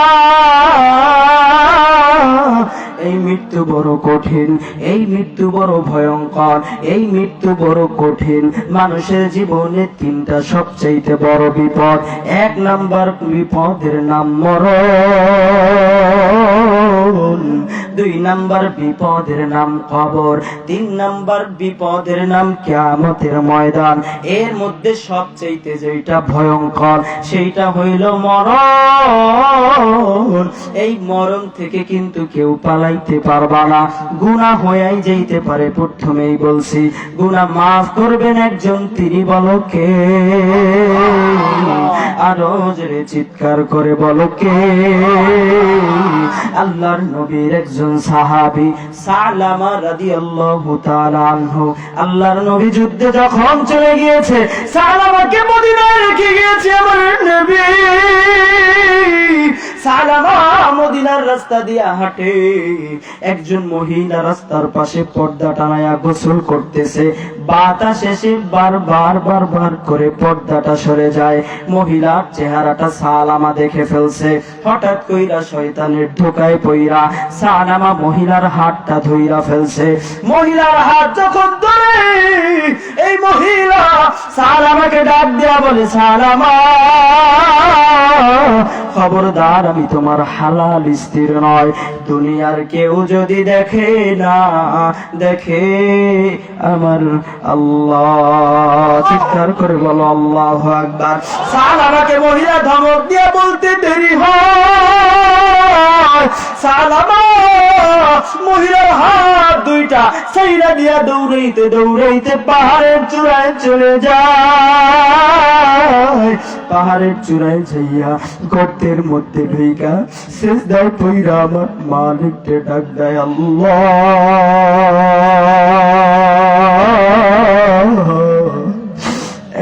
এই মৃত্যু বড় কঠিন, এই মৃত্যু বড় ভয়ঙ্কর, এই মৃত্যু বড় কঠিন। মানুষের জীবনে তিনটা সবচাইতে বড় বিপদ। এক নাম্বার বিপদের নাম মরণ, দুই নাম্বার বিপদের নাম কবর, তিন নাম্বার বিপদের নাম কিয়ামতের ময়দান। এর মধ্যে সবচাইতে যেটা ভয়ঙ্কর সেইটা হইল মরণ। এই মরণ থেকে কিন্তু কেউ পালাইতে পারবা না, গুনাহ হয়েই যাইতে পারে। প্রথমেই বলছি গুনাহ মাফ করবেন একজন, তিনি বলো কে? আরো জোরে চিৎকার করে বলো কে? আল্লাহর নবীর একজন সাহাবী সালামা রাদিয়াল্লাহু তাআলা আনহু, আল্লাহর নবী যুদ্ধে যখন চলে গিয়েছে, সালামাকে মদিনায় রেখে গিয়েছে আমার নবী। সালামা মদিনার রাস্তা দিয়ে হাঁটে, একজন মহিলা রাস্তার পাশে পর্দা টানায়া গোসল করতেছে। বাতাস এসে বারবার করে পর্দাটা সরে যায়। মহিলার চেহারাটা সালামা দেখে ফেলছে। হঠাৎ কইরা শয়তানের ধোকায় পইরা সালামা মহিলার হাতটা ধইরা ফেলছে। মহিলার হাত যখন ধরে, এই মহিলা সালামাকে ডাক দেয়া বলে, সালামা খবরদার, আমি তোমার হালাল স্ত্রী নয়। দুনিয়ার কেউ যদি দেখে না, দেখে আমার আল্লাহ। চিৎকার করে বলো আল্লাহু আকবার। সালামাকে মহিলা ধমক দিয়ে বলতে দেরি হয়, সালামা মহিলার হাত দুইটা সাইরা দিয়া দৌড়াইতে দৌড়াইতে পাহাড়ের চূড়ায় চলে যায়। পাহাড়ের চূড়ায় যাইয়া গর্তের মধ্যে ঢুইকা সিজদায় পইরা আমার মালিককে ডাক দেয়, আল্লাহ।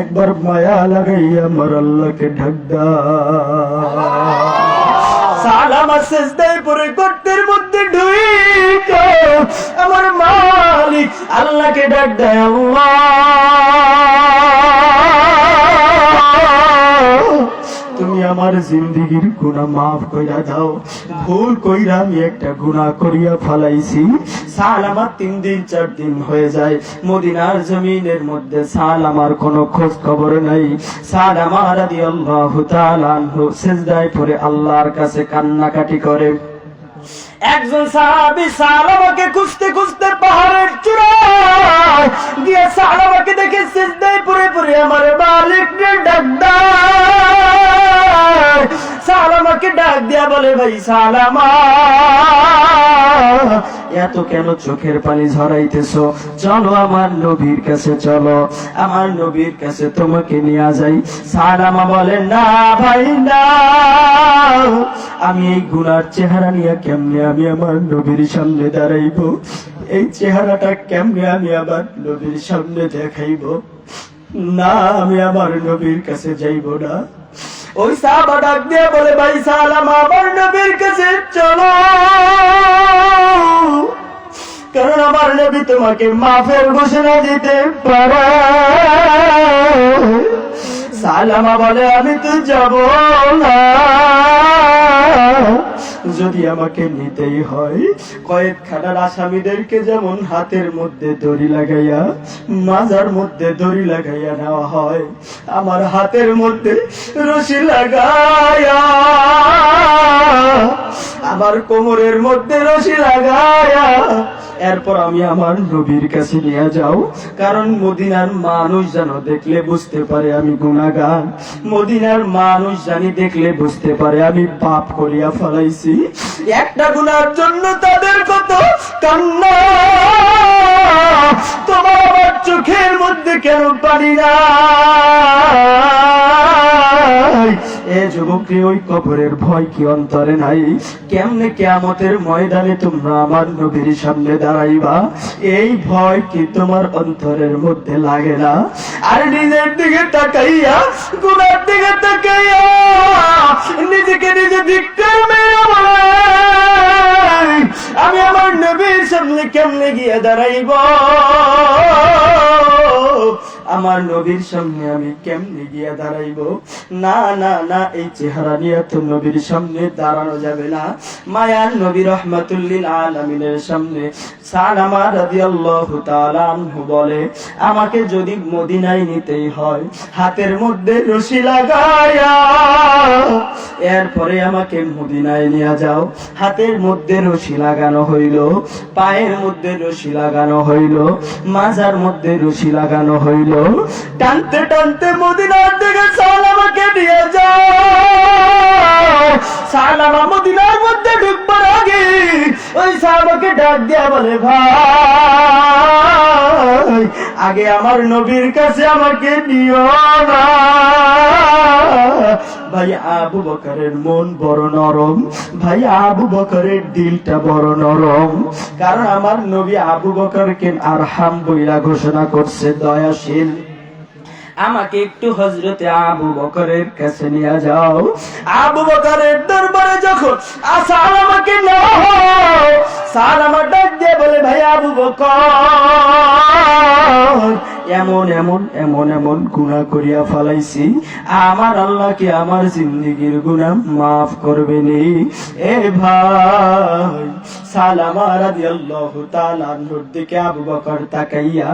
একবার মায়া লাগাইয়া আমার আল্লাহকে ডাক দেয়। সালামা সিজদায় পড়ে গর্তের মধ্যে ঢুইকা আমার মালিক আল্লাহকে ডাক দেয়, আল্লাহ তুমি আমার জিন্দেগির গুনাহ মাফ কইরা দাও। ভুল কইরা আমি একটা গুনাহ করিয়া ফলাইছি। সালামা 3 দিন 4 দিন হয়ে যায় মদিনার জমিনের মধ্যে সালামার কোনো খোঁজ খবর নাই। সালামা রাদিয়াল্লাহু তাআলা আনহু সিজদায় পড়ে আল্লাহর কাছে কান্নাকাটি করে। একজন সাহাবী সালামাকে খুঁজতে খুঁজতে পাহাড়ের চূড়ায় গিয়ে সালামাকে দেখে সিজদায় পড়ে পড়ে আমার মালিককে ডাক দেয়। সালামাকে ডাক দিয়া বলে, ভাই সালামা, এত কেন চোখের পানি ঝরাইতেছো? চলো আমার নবীর কাছে, চলো আমার নবীর কাছে তোমাকে নিয়ে যাই। সালামা বলে, না ভাই না, আমি এই গুনার চেহারা নিয়ে কেমনে আমি আমার নবীর সামনে দাঁড়াইবো? এই চেহারাটা কেমনে আমি আবার নবীর সামনে দেখাইব? না, আমি আমার নবীর কাছে যাইব না। ওই সাহাবা ডাক দিয়ে বলে, ভাই সালামা, আমার নবীর কাছে চলো, কারণ আমার নবী তোমাকে মাফের ঘোষণা দিতে পারে। সালামা বলে, আমি তো যাব না, যদি আমাকে নিতেই হয় কয়েকখানার আসামিদেরকে যেমন হাতের মধ্যে দড়ি লাগাইয়া মাজার মধ্যে দড়ি লাগাইয়া নেওয়া হয়, আমার হাতের মধ্যে রশি লাগাইয়া আমার কোমরের মধ্যে রশি লাগাইয়া এরপর আমি আমার নবীর কাছে নিয়ে যাও। কারণ মদিনার মানুষ যেন দেখলে বুঝতে পারে আমি গুনাহগার, মদিনার মানুষ জানি দেখলে বুঝতে পারে আমি পাপ করিয়া ফেলাইছি। একটা গুনার জন্য তাদের কত কান্না, তোমার আমার চোখের মধ্যে কেন পানি না? এ যুবককে, ওই কবরের ভয় কি অন্তরে নাই? কেমনে কিয়ামতের ময়দানে তোমরা আমার নবীর সামনে দাঁড়াইবা, এই ভয় কি তোমার অন্তরের মধ্যে লাগে না? আর নিজের দিকে তাকাইয়া, গুনার দিকে তাকাইয়া নিজেকে নিজে ধিক্কার মেরে বলে, আমি আমার নবীর সামনে কেমনে গিয়ে দাঁড়াইব? আমার নবীর সামনে আমি কেমনে গিয়া দাঁড়াইবো? না না না, এই চেহারা নিয়ে তো নবীর সামনে দাঁড়ানো যাবে না। মায়ার নবী রহমাতুল লিল আলামিনের সামনে সালামা রাদিয়াল্লাহু তাআলা আনহু বলে, আমাকে যদি মদিনায় নিতেই হয় হাতের মধ্যে রশি লাগায়া এরপরে আমাকে মদিনায় নিয়ে যাও। হাতের মধ্যে রশি লাগানো হইল, পায়ের মধ্যে রশি লাগানো হইল, মাজার মধ্যে রশি লাগানো হইল। টানতে টানতে মদিনার দিকে সালামাকে নিয়ে যাও। সালামা মদিনার মধ্যে ঢুকবার আগে ওই সাহাবাকে ডাক দিয়া বলে, ভাই আগে আমার নবীর কাছে আমাকে নিও না। ভাই আবু বকরের মন বড় নরম, ভাই আবু বকরের দিলটা বড় নরম, কারণ আমার নবী আবু বকরকে আরহাম বইলা ঘোষণা করছে, দয়াশীল। আমাকে একটু হযরতে আবু বকরের কাছে নিয়ে যাও। আবু বকরের দরবারে যখন সালামাকে নাও, সালামা ডাক দিয়ে বলে, ভাই আবু বকর এমন এমন এমন এমন গুনাহ করিয়া ফেলাইছি, আমার আল্লাহ কি আমার জিন্দেগীর গুনাহ মাফ করবেনি? এ ভাই সালামা রাদিয়াল্লাহু তাআলা আনহুর দিকে আবু বকর তাকাইয়া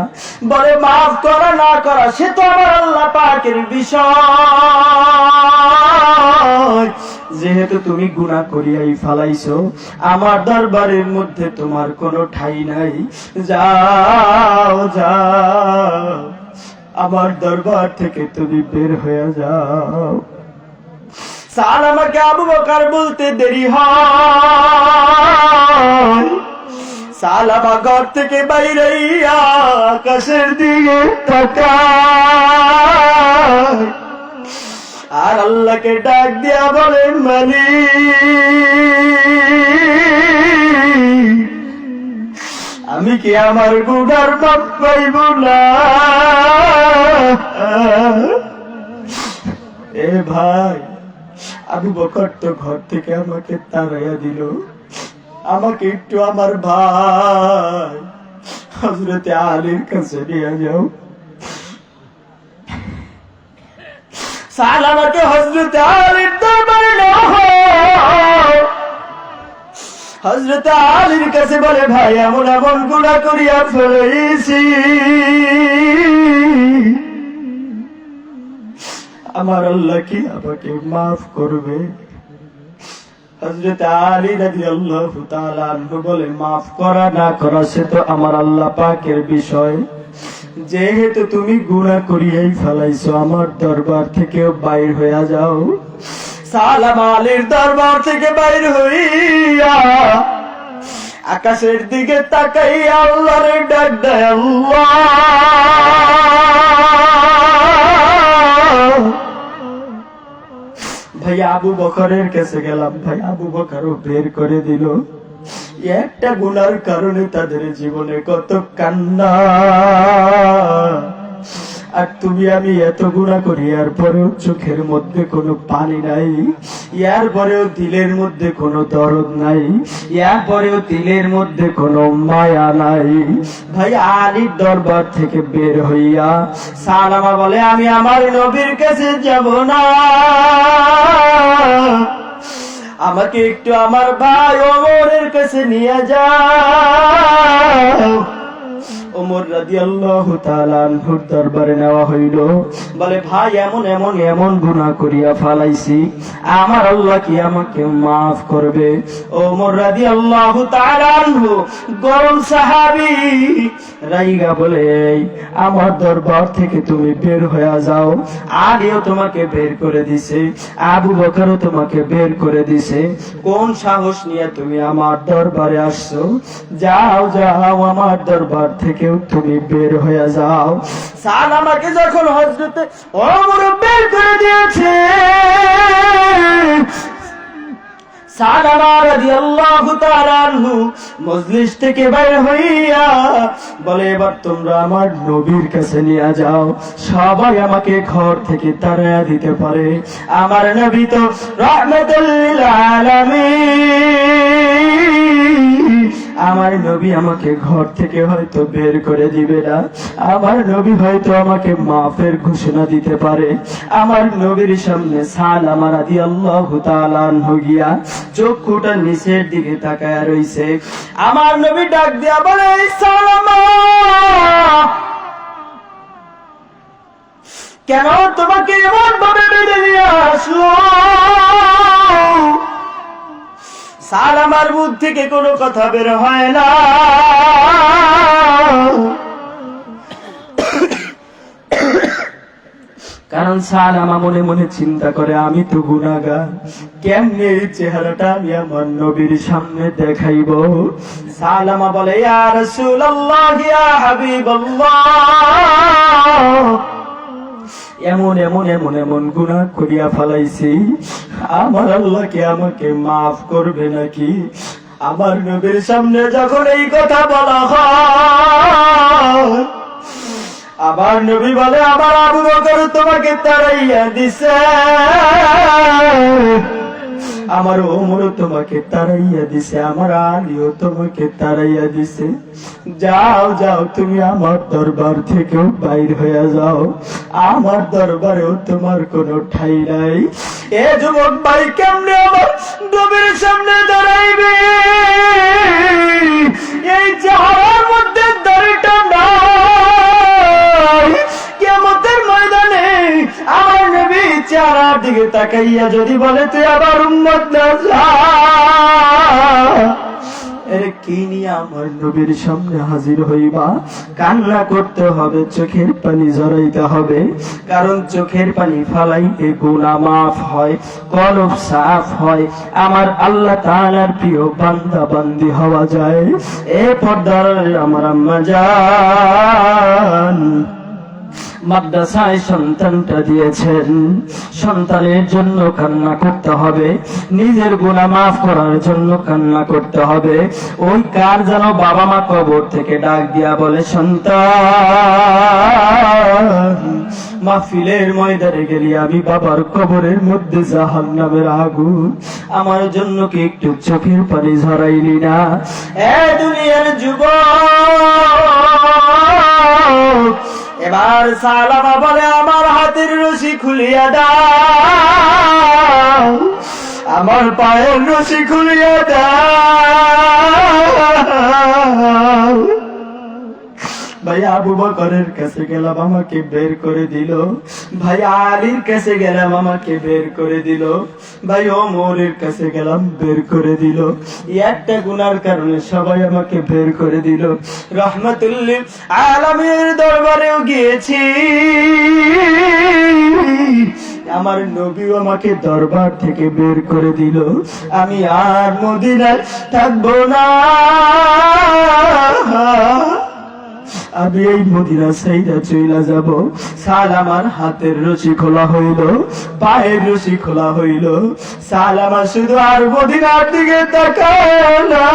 বলে, মাফ করা না করা সে তো আমার আল্লাহ পাকের বিষয়। যেহেতু তুমি গুনাহ করিয়াই ফেলাইছো, আমার দরবারের মধ্যে তোমার কোনো ঠাই নাই। যাও যাও, আমার দরবার থেকে তুমি বের হয়ে যাও। সালামাকে আবু বকর বলতে দেরি হয়। সালামা ঘর থেকে বাইরে আকাশের দিকে তাকায় আর আল্লাহকে ডাক দিয়া বলে, মালিক আমি কি আমার গুনার মাপ পাইব না? এ ভাই আবু বকর তো ঘর থেকে আমাকে তাড়াইয়া দিল, আমাকে একটু আমার ভাই হযরতে আলীর কাছে নিয়ে যাও। সালামাকে হযরতে আলীর দরবারে নাও। হযরতে আলীর কাছে বলে, ভাই এমন এমন গুনাহ করিয়া ফেলেছি, আমার আল্লাহ কি আমাকে মাফ করবে? হযরত আলী রাদিয়াল্লাহু তাআলা আনহু বলে, মাফ করা না করা সে তো আমার আল্লাহ পাকের বিষয়। যেহেতু তুমি গুনাহ করিয়াই ফেলাইছো, আমার দরবার থেকে বাইর হইয়া যাও। সালামা আলীর দরবার থেকে বাইর হইয়া আকাশের দিকে তাকাইয়া আল্লাহরে ডাক দেয়, আল্লাহ ভাই আবু বকরের কাছে গেলাম, ভাই আবু বকরও বের করে দিল। একটা গুনার কারণে তাদের জীবনে কত কান্না, আর তুমি আমি এত গুনাহ করি এর পরেও চোখের মধ্যে কোনো পানি নাই, এর পরেও দিলের মধ্যে কোনো দরদ নাই, এর পরেও দিলের মধ্যে কোনো মায়া নাই। ভাই আলীর দরবার থেকে বের হইয়া সালামা বলে, আমি আমার নবীর কাছে যাব না, আমাকে একটু আমার ভাই ওমরের কাছে নিয়ে যাও। ওমর রাদিয়াল্লাহু তাআলা আনহুর দরবারে নেওয়া হইল। বলে, ভাই এমন এমন এমন গুনাহ করিয়া ফেলাইছি, আমার আল্লাহ কি আমাকে মাফ করবে? ওমর রাদিয়াল্লাহু তাআলা আনহু গরম সাহাবী রাইগা বলে, আমার দরবার থেকে তুমি বের হয়ে যাও। আলীও তোমাকে বের করে দিছে, আবু বকরও তোমাকে বের করে দিছে, কোন সাহস নিয়ে তুমি আমার দরবারে আসছো? যাও যাও, আমার দরবার থেকে তুমি বের হয়ে যাও। সালামাকে যখন হযরতে ওমর বের করে দিয়েছে, সালামা রাদিয়াল্লাহু তাআলা আনহু মজলিস থেকে বের হইয়া বলে, এবার তোমরা আমার নবীর কাছে নিয়ে যাও। সবাই আমাকে ঘর থেকে তাড়িয়ে দিতে পারে, আমার নবী তো রাহমাতুল লিল আলামিন, আমার নবী আমাকে ঘর থেকে হয়তো বের করে দিবে না, আমার নবী হয়তো আমাকে মাফের ঘোষণা দিতে পারে। আমার নবীর সামনে সালামা রাদিয়াল্লাহু তাআলা আনহু গিয়া চক্ষুটা নিচের দিকে তাকায়া রইছে। আমার নবী ডাক দিয়া বলে, এই সালামা, কেন তোমাকে এমন ভাবে বেঁধে নিয়ে আসলো? সালামার মুখ থেকে কোনো কথা বের হয় না। কারণ সালামা মনে মনে চিন্তা করে, আমি তো গুনাহগার, কেমনে এই চেহারাটা আমি আমার নবীর সামনে দেখাইব? সালামা বলে, ইয়া রাসূলুল্লাহ, ইয়া হাবিবাল্লাহ, এমন এমন এমন এমন গুনাহ করিয়া ফেলাইছি, আমার আল্লাহকে আমাকে মাফ করবে নাকি? আমার নবীর সামনে যখন এই কথা বলা হয়, আবার নবী বলে, আমার আবু বকর তোমাকে তাড়াইয়া দিছে, আমার ওমর তোমাকে তাড়াইয়া দিছে, আমার আলীও তোমাকে তাড়াইয়া দিছে। যাও যাও, তুমি আমার দরবার থেকেও বাইর হয়ে যাও, আমার দরবারেও তোমার কোনো ঠাই নাই। এ যুবক ভাই কেমনে আমার নবীর সামনে দাঁড়াইবে? এই চেহারার মধ্যে দাড়িটা নাই। কিয়ামতের ময়দানে আমার নবী চেহারার দিকে তাকাইয়া যদি বলে, তুই আবার উম্মত না যা, এরে কি নিয়ে আমার নবীর সামনে হাজির হইবা? কান্না করতে হবে, চোখের পানি ঝরাইতে হবে, কারণ চোখের পানি ফালাইতে গুনাহ মাফ হয়, কলব সাফ হয়, আমার আল্লাহ তাআলার প্রিয় বান্দা বান্দি হওয়া যায়। এ পর্দার আমার আম্মা জান মাদ্রাসায় সন্তানটা দিয়েছেন, সন্তানের জন্য কান্না করতে হবে, নিজের গুনাহ মাফ করার জন্য কান্না করতে হবে। ওই কার যেন বাবা মা কবর থেকে ডাক দিয়া বলে, সন্তান, মাহফিলের ময়দানে গেলি আমি বাবার কবরের মধ্যে জাহান্নামের আগুন, আমার জন্য কি একটু চোখের পানি ঝরাইলি না? এ দুনিয়ার যুবক, এবার সালামা বলে, আমার হাতের রশি খুলিয়া দাও, আমার পায়ের রশি খুলিয়া দাও। ভাই আবু বকরের কাছে গেলাম, আমাকে বের করে দিল। ভাই আলীর কাছে গেলাম, আমাকে বের করে দিল। ভাই ওমরের কাছে গেলাম, বের করে দিল। একটা গুনার কারণে সবাই আমাকে বের করে দিল। রহমাতুল্লিল আলামিনের দরবারেও গিয়েছি, আমার নবীও আমাকে দরবার থেকে বের করে দিল। আমি আর মদিনায় থাকবো না, আমি এই মদিনা সাইদা চইলা যাব। সালামার হাতের রশি খোলা হইল, পায়ের রশি খোলা হইল। সালামা শুধু আর মদিনার দিকে তাকায় না,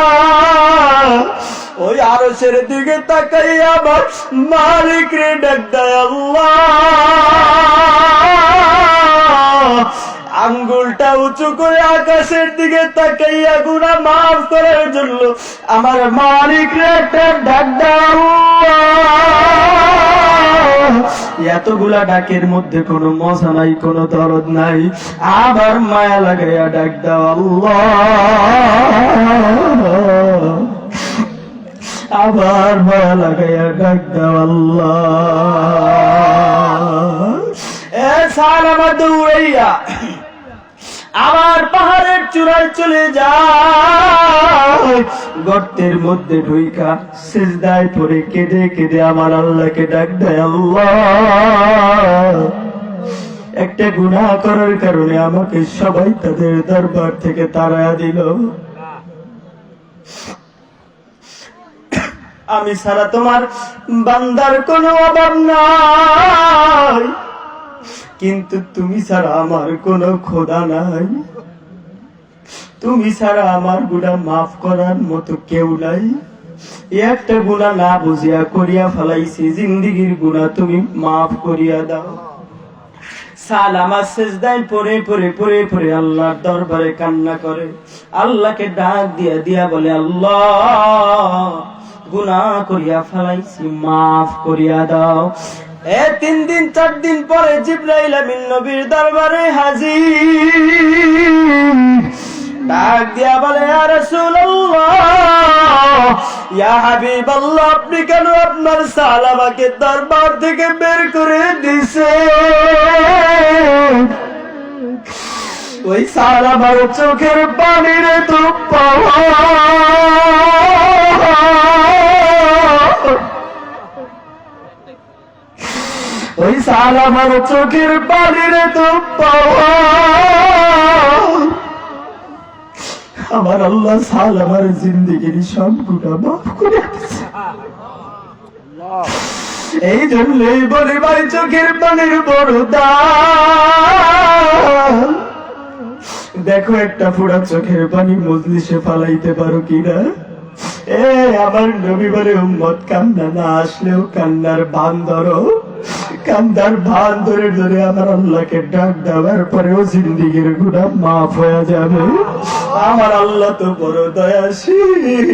ওই আরশের দিকে তাকাই আমার মালিক রে ডাক দেয়, আল্লাহ। আঙ্গুলটা উঁচু করে আকাশের দিকে তাকাইয়া গুনাহ মাফ করার জন্য আমার মালিক রে একটা ডাক দাও। এতগুলা ডাকের মধ্যে কোনো মজা নাই, কোনো দরদ নাই, আবার মায়া লাগাইয়া ডাক দাও, আল্লাহ। আবার মায়া লাগাইয়া ডাক দাও, আল্লাহ। এ সালামা দৌড়াইয়া আবার পাহাড়ের চূড়ায় চলে যায়, গর্তের মধ্যে ঢুইকা সিজদায় পড়ে কেঁদে কেঁদে আমার আল্লাহকে ডাক দেয়, আল্লাহ। একটা গুনাহ করার কারণে আমাকে সবাই তাদের দরবার থেকে তাড়ায়া দিল, আমি ছাড়া তোমার বান্দার কোনো অভাব নাই, কিন্তু তুমি ছাড়া আমার কোনো খোদা নাই, তুমি ছাড়া আমার গুনাহ মাফ করার মতো কেউ নাই। একটা গুনাহ না বুঝিয়া করিয়া ফেলাইছি, জিন্দিগির গুনাহ তুমি মাফ করিয়া দাও। সালামা সিজদায় পড়ে পড়ে পড়ে পড়ে আল্লাহর দরবারে কান্না করে, আল্লাহকে ডাক দিয়া দিয়া বলে, আল্লাহ গুনাহ করিয়া ফেলাইছি, মাফ করিয়া দাও। 3 দিন 4 দিন পরে জিবরাইল আমিন নবীর দরবারে হাজির। ডাক দিয়া বলে, ইয়া রাসূলুল্লাহ, ইয়া হাবিবাল্লাহ, আপনি কেন আপনার সালামাকে দরবার থেকে বের করে দিছে? ওই সালামার চোখের পানির তো পাওয়া, ওই সালামার চোখের পানির তো পাওয়া। আমার আল্লাহ সালামার জিন্দেগির সব গুনাহ মাফ করে দিয়েছে। এই জন্যই বলি ভাই, চোখের পানির বড় দাম। দেখো একটা ফোঁটা চোখের পানি মজলিসে ফালাইতে পারো কিনা। আমার নবী বলে, উম্মত কান্না না আসলেও কান্নার ভান ধরো, কান্দার ভান ধরে ধরে আমার আল্লাহকে ডাক দেওয়ার পরেও জিন্দিগির গুনাহ মাফ হয়ে যাবে। আমার আল্লাহ তো বড় দয়াশীল,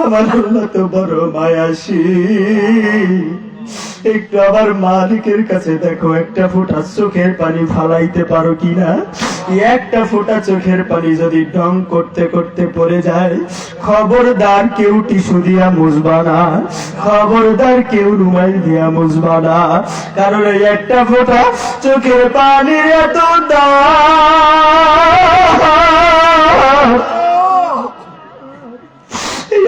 আমার আল্লাহ তো বড় মায়াশীল। একটু আবার মালিকের কাছে দেখো, একটা ফোঁটা চোখের পানি ফালাইতে পারো কিনা। একটা ফোঁটা চোখের পানি যদি ঢং করতে করতে পড়ে যায়, খবরদার কেউ টিস্যু দিয়া মুছবা না, খবরদার কেউ রুমাল দিয়া মুছবা না, কারণ এই একটা ফোঁটা চোখের পানির এত দাম।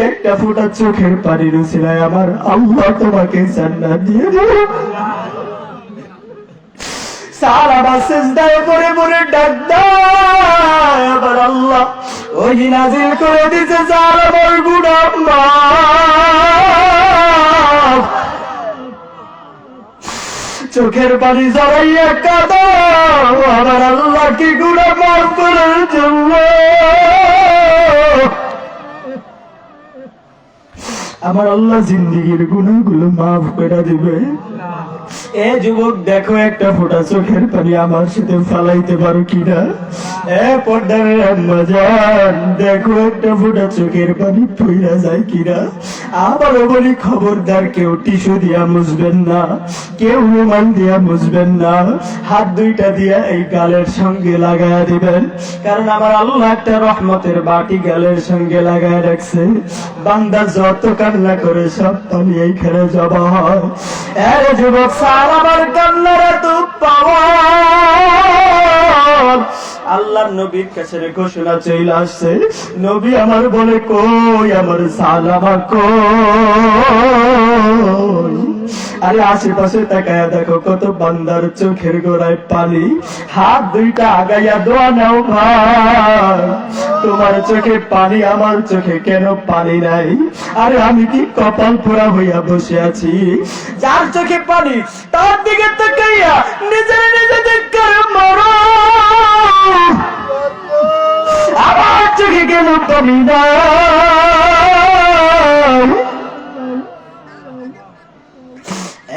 একটা ফোঁটা চোখের পানির উসিলায় আমার আল্লাহ তোমাকে জান্নাত দিয়ে দেবে। সালামা সিজদায় পড়ে পড়ে ডাক দেয়, আমার আল্লাহ ওহী নাযিল করে দিয়েছে, সালামার গুনাহ মাফ। চোখের পানি জড়াইয়া কাঁদো, আমার আল্লাহ কি গুনাহ মাফ করার জন্য। আমার আল্লাহ জিন্দিগির গুনাহগুলো মাফ করে দিবে। এ যুবক, দেখো একটা ফোঁটা চোখের পানি আমার সাথে ফালাইতে পারো কিনা। পর্দার আম্মা জান, দেখো একটা ফোঁটা চোখের পানি পইরা যায় কিনা। আবারও বলি, খবরদার কেউ টিস্যু দিয়া মুছবেন না, কেউ রুমাল দিয়া মুছবেন না, হাত দুইটা দিয়া এই গালের সঙ্গে লাগায়া দিবেন, কারণ আমার আল্লাহ একটা রহমতের বাটি গালের সঙ্গে লাগায় রাখছে। বান্দা যত কান্না করে সব পানি এইখানে জমা হয়। যুবক, সালামার কান্নার এত পাওয়ার। আল্লাহর নবীর কাছে ঘোষণা চলে আসছে, নবী আমার বলে, কই আমার সালামা কই? আরে আশেপাশে তাকায়া দেখো কত বান্দার চোখের গোড়ায় পানি। হাত দুইটা আগাইয়া দোয়া নাও ভাই, তোমার চোখে পানি, আমার চোখে কেন পানি নাই? আরে আমি কি কপাল পোড়া হইয়া বসে আছি? যার চোখে পানি তার দিকে তাকাইয়া নিজের নিজে দেখে মরো। আমার চোখে কেন পানি নাই?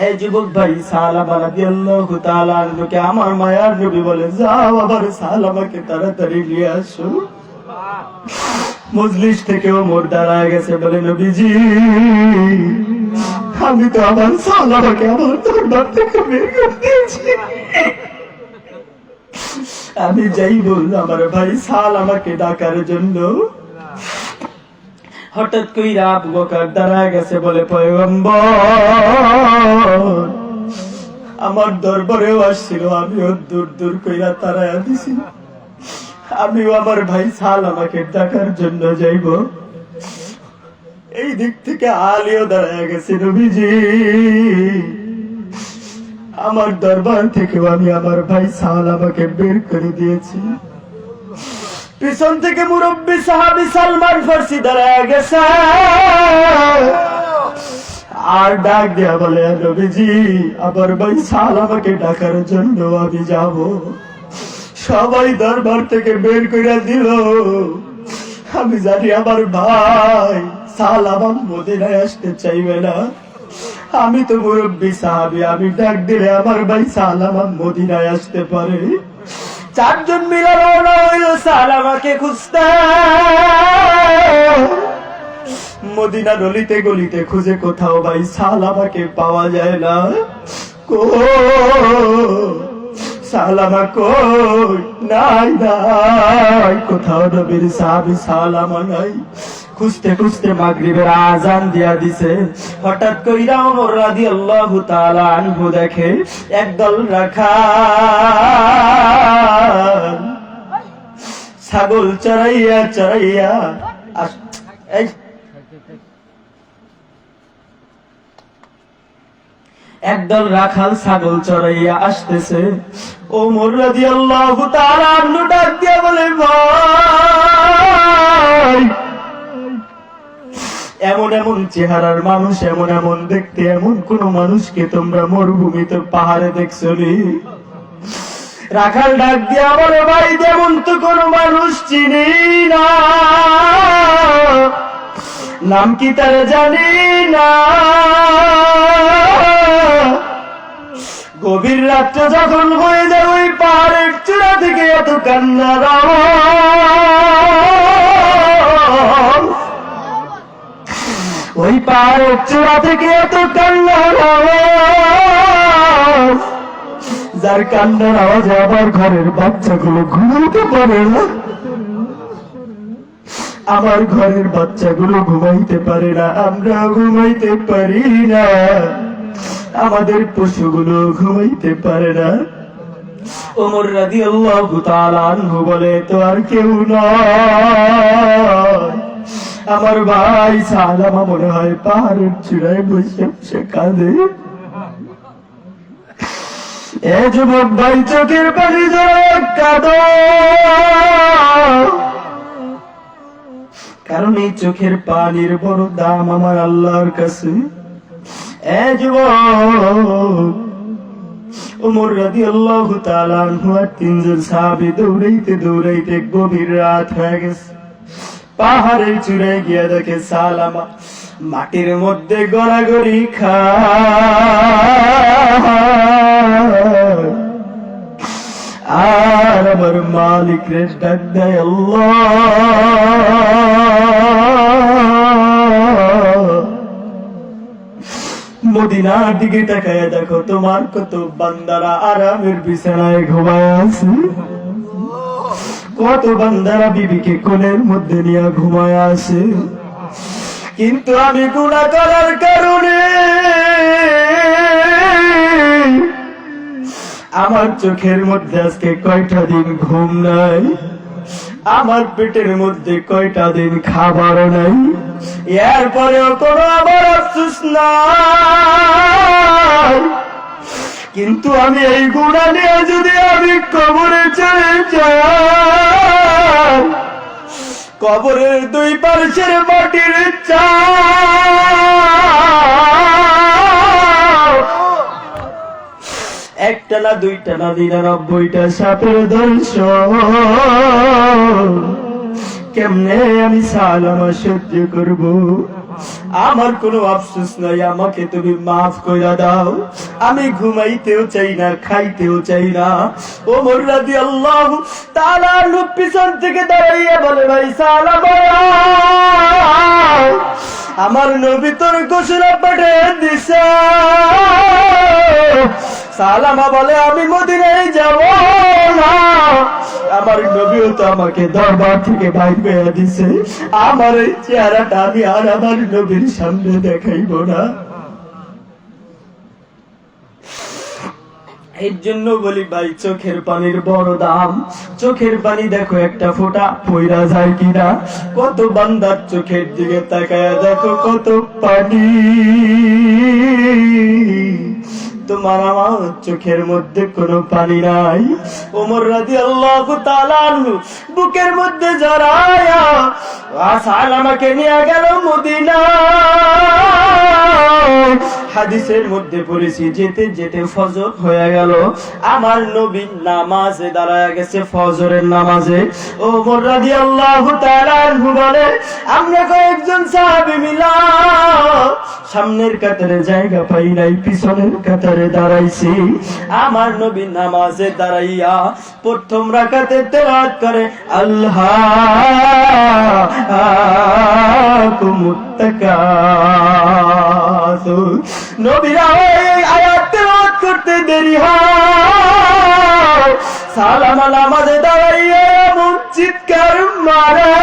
এই যুবক ভাই, সালামা রাদিয়াল্লাহু তাআলা আনহুকে আমার মায়ার নবী বলে, যাও আবার সালামাকে তাড়াতাড়ি নিয়ে আসো। মজলিস থেকেও মোর দাঁড়ায় গেছে, বলে, নবীজি আমি তো আমার সালামাকে আমার দরবার থেকে বের করে দিয়েছি। আমি যাই বললাম আমার ভাই সালামাকে ডাকার জন্য, হঠাৎ কইরা আবু বকর দাঁড়ায় গেছে, বলে, পয়গম্বর আমার দরবারেও আসছিল, আমিও দূর দূর কইরা তাড়ায়া দিছি, আমিও আমার ভাই সালামাকে ডাকার জন্য যাইব। এই দিক থেকে আলীও দাঁড়ায় গেছে, নবীজি আমার দরবার থেকেও আমি আমার ভাই সালামাকে বের করে দিয়েছি। পিছন থেকে মুরব্বী সাহাবী সালমান ফারসি দাঁড়ায় গেছে, আর ডাক দেয়া বলে, নবীজি আমার ভাই সালামাকে ডাকার জন্য আমি যাব। সবাই দরবার থেকে বের করে দিল। আমি জানি আমার ভাই সালামা মদিনায় আসতে চাইবে না, আমি তো মুরব্বী সাহাবী, আমি ডাক দিলে আমার ভাই সালামা মদিনায় আসতে পারে। চারজন মিলে রওনা হইল সালামাকে খুঁজতে। মদিনা গলিতে গলিতে খুঁজে কোথাও ভাই সালামাকে পাওয়া যায় না। সালামা কই? নাই নাই, কোথাও নবীর সাহাবী সালামা নাই। খুঁজতে খুঁজতে মাগরিবের আজান দিয়া দিছে। হঠাৎ কইরা ওমর রাদিয়াল্লাহু তাআলা আনহু দেখে একদল রাখাল ছাগল চড়াইয়া চড়াইয়া একদল রাখাল ছাগল চড়াইয়া আসতেছে। ওমর রাদিয়াল্লাহু তাআলা আনহু ডাক দিয়া বলে, ভাই এমন এমন চেহারার মানুষ, এমন এমন দেখতে এমন কোন মানুষকে তোমরা মরুভূমিতে পাহাড়ে দেখছো নি? রাখাল ডাক দিয়া বলে, ভাই যেমন তো কোন মানুষ চিনি না, নাম কি তার জানি না। গভীর রাত্রে যখন হয়ে যায় ওই পাহাড়ের চূড়া থেকে এত কান্নার আওয়াজ, ওই পাহাড়ের চূড়া থেকে এত কান্নার আওয়াজ, যার কান্নার আওয়াজে আবার ঘরের বাচ্চাগুলো ঘুমাইতে পারে না। আমার ঘরের বাচ্চাগুলো ঘুমাইতে পারে না, আমরা ঘুমাইতে পারি না, আমাদের পশুগুলো ঘুমাইতে পারে না। ওমর রাদিয়াল্লাহু তাআলা আনহু বলে, তো আর কেউ নয়, আমার ভাই সালামা মনে হয় পাহাড়ের চূড়ায় বসে বসে কাঁদে। এ যুবক ভাই, চোখের পানি ধরে কাঁদো, কারণ এই চোখের পানির বড় দাম আমার আল্লাহর কাছে। এ যুবক, ওমর রাদিয়াল্লাহু তাআলা আনহু আর তিনজন সাহাবী দৌড়াইতে দৌড়াইতে গভীর রাত হয়ে গেছে। পাহাড়ের চূড়ায় গিয়ে দেখে সালামা মাটির মধ্যে গড়াগড়ি খায়। আর আমার মালিক রে ডাক দেয়, আল্লাহ, মদিনার দিকে তাকায় দেখো তোমার কত বান্দারা আরামের বিছানায় ঘুমায় আছে, কত বান্দারা বিবিকে কোলের মধ্যে নিয়ে ঘুমায় আছে। কিন্তু আমি গুনাহ করার কারণে আমার চোখের মধ্যে আজকে কয়টা দিন ঘুম নাই, আমার পেটের মধ্যে কয়টা দিন খাবার নাই, এরপরেও কোনো আমার আফসোস নাই। কিন্তু আমি এই গুনাহ নিয়ে যদি আমি কবরে চলে যাই, কবরের দুই পাশের মাটির চাপ একটা না দুইটা না 99টা সাপের দর্শন, কেমনে আমি সালামা সহ্য করব? আমার কোনো আফসোস নাই, আমাকে তুমি মাফ কইরা দাও। আমি ঘুমাইতেও চাই না, খাইতেও চাই না। ওমর রাদিয়াল্লাহু তাআলা পিছন থেকে দাঁড়াইয়া বলে, ভাই সালামা, আমার নবী তোর ঘোষণা পাঠিয়ে দিছে। সালামা বলে, আমি মদিনায় যাব না, আমার নবীও তো আমাকে দরবার থেকে বাইর করে দিছে, আমার এই চেহারাটা আমি আর আমার নবীর সামনে দেখাইব না। এর জন্য বলি ভাই, চোখের পানির বড় দাম। চোখের পানি দেখো একটা ফোঁটা পইরা যায় কিনা। কত বান্দার চোখের দিকে তাকায়া দেখো কত পানি, তোমার আমার চোখের মধ্যে কোনো পানি নাই। ওমর রাদিয়াল্লাহু তাআলা আনহু বুকের মধ্যে জড়ায়া সালামাকে নিয়ে গেল মদিনা। হাদিসের মধ্যে পড়েছি যেতে যেতে ফজর হয়ে গেল, আমার নবী নামাজে দাঁড়ায় গেছে, ফজরের নামাজে। ওমর রাদিয়াল্লাহু তাআলা আনহু বলে, আমরা কয়েকজন সাহাবী মিলা সামনের কাতারে জায়গা পাই নাই, পিছনের কাতারে দাঁড়াইছি। আমার নবী নামাজে দাঁড়াইয়া প্রথম রাকাতে তেলাওয়াত করে আল্লাহ নবীরা এই আয়াত তেলাওয়াত করতে দেরি হয়, সালামা নামাজে দাঁড়াইয়া এমন চিৎকার মারে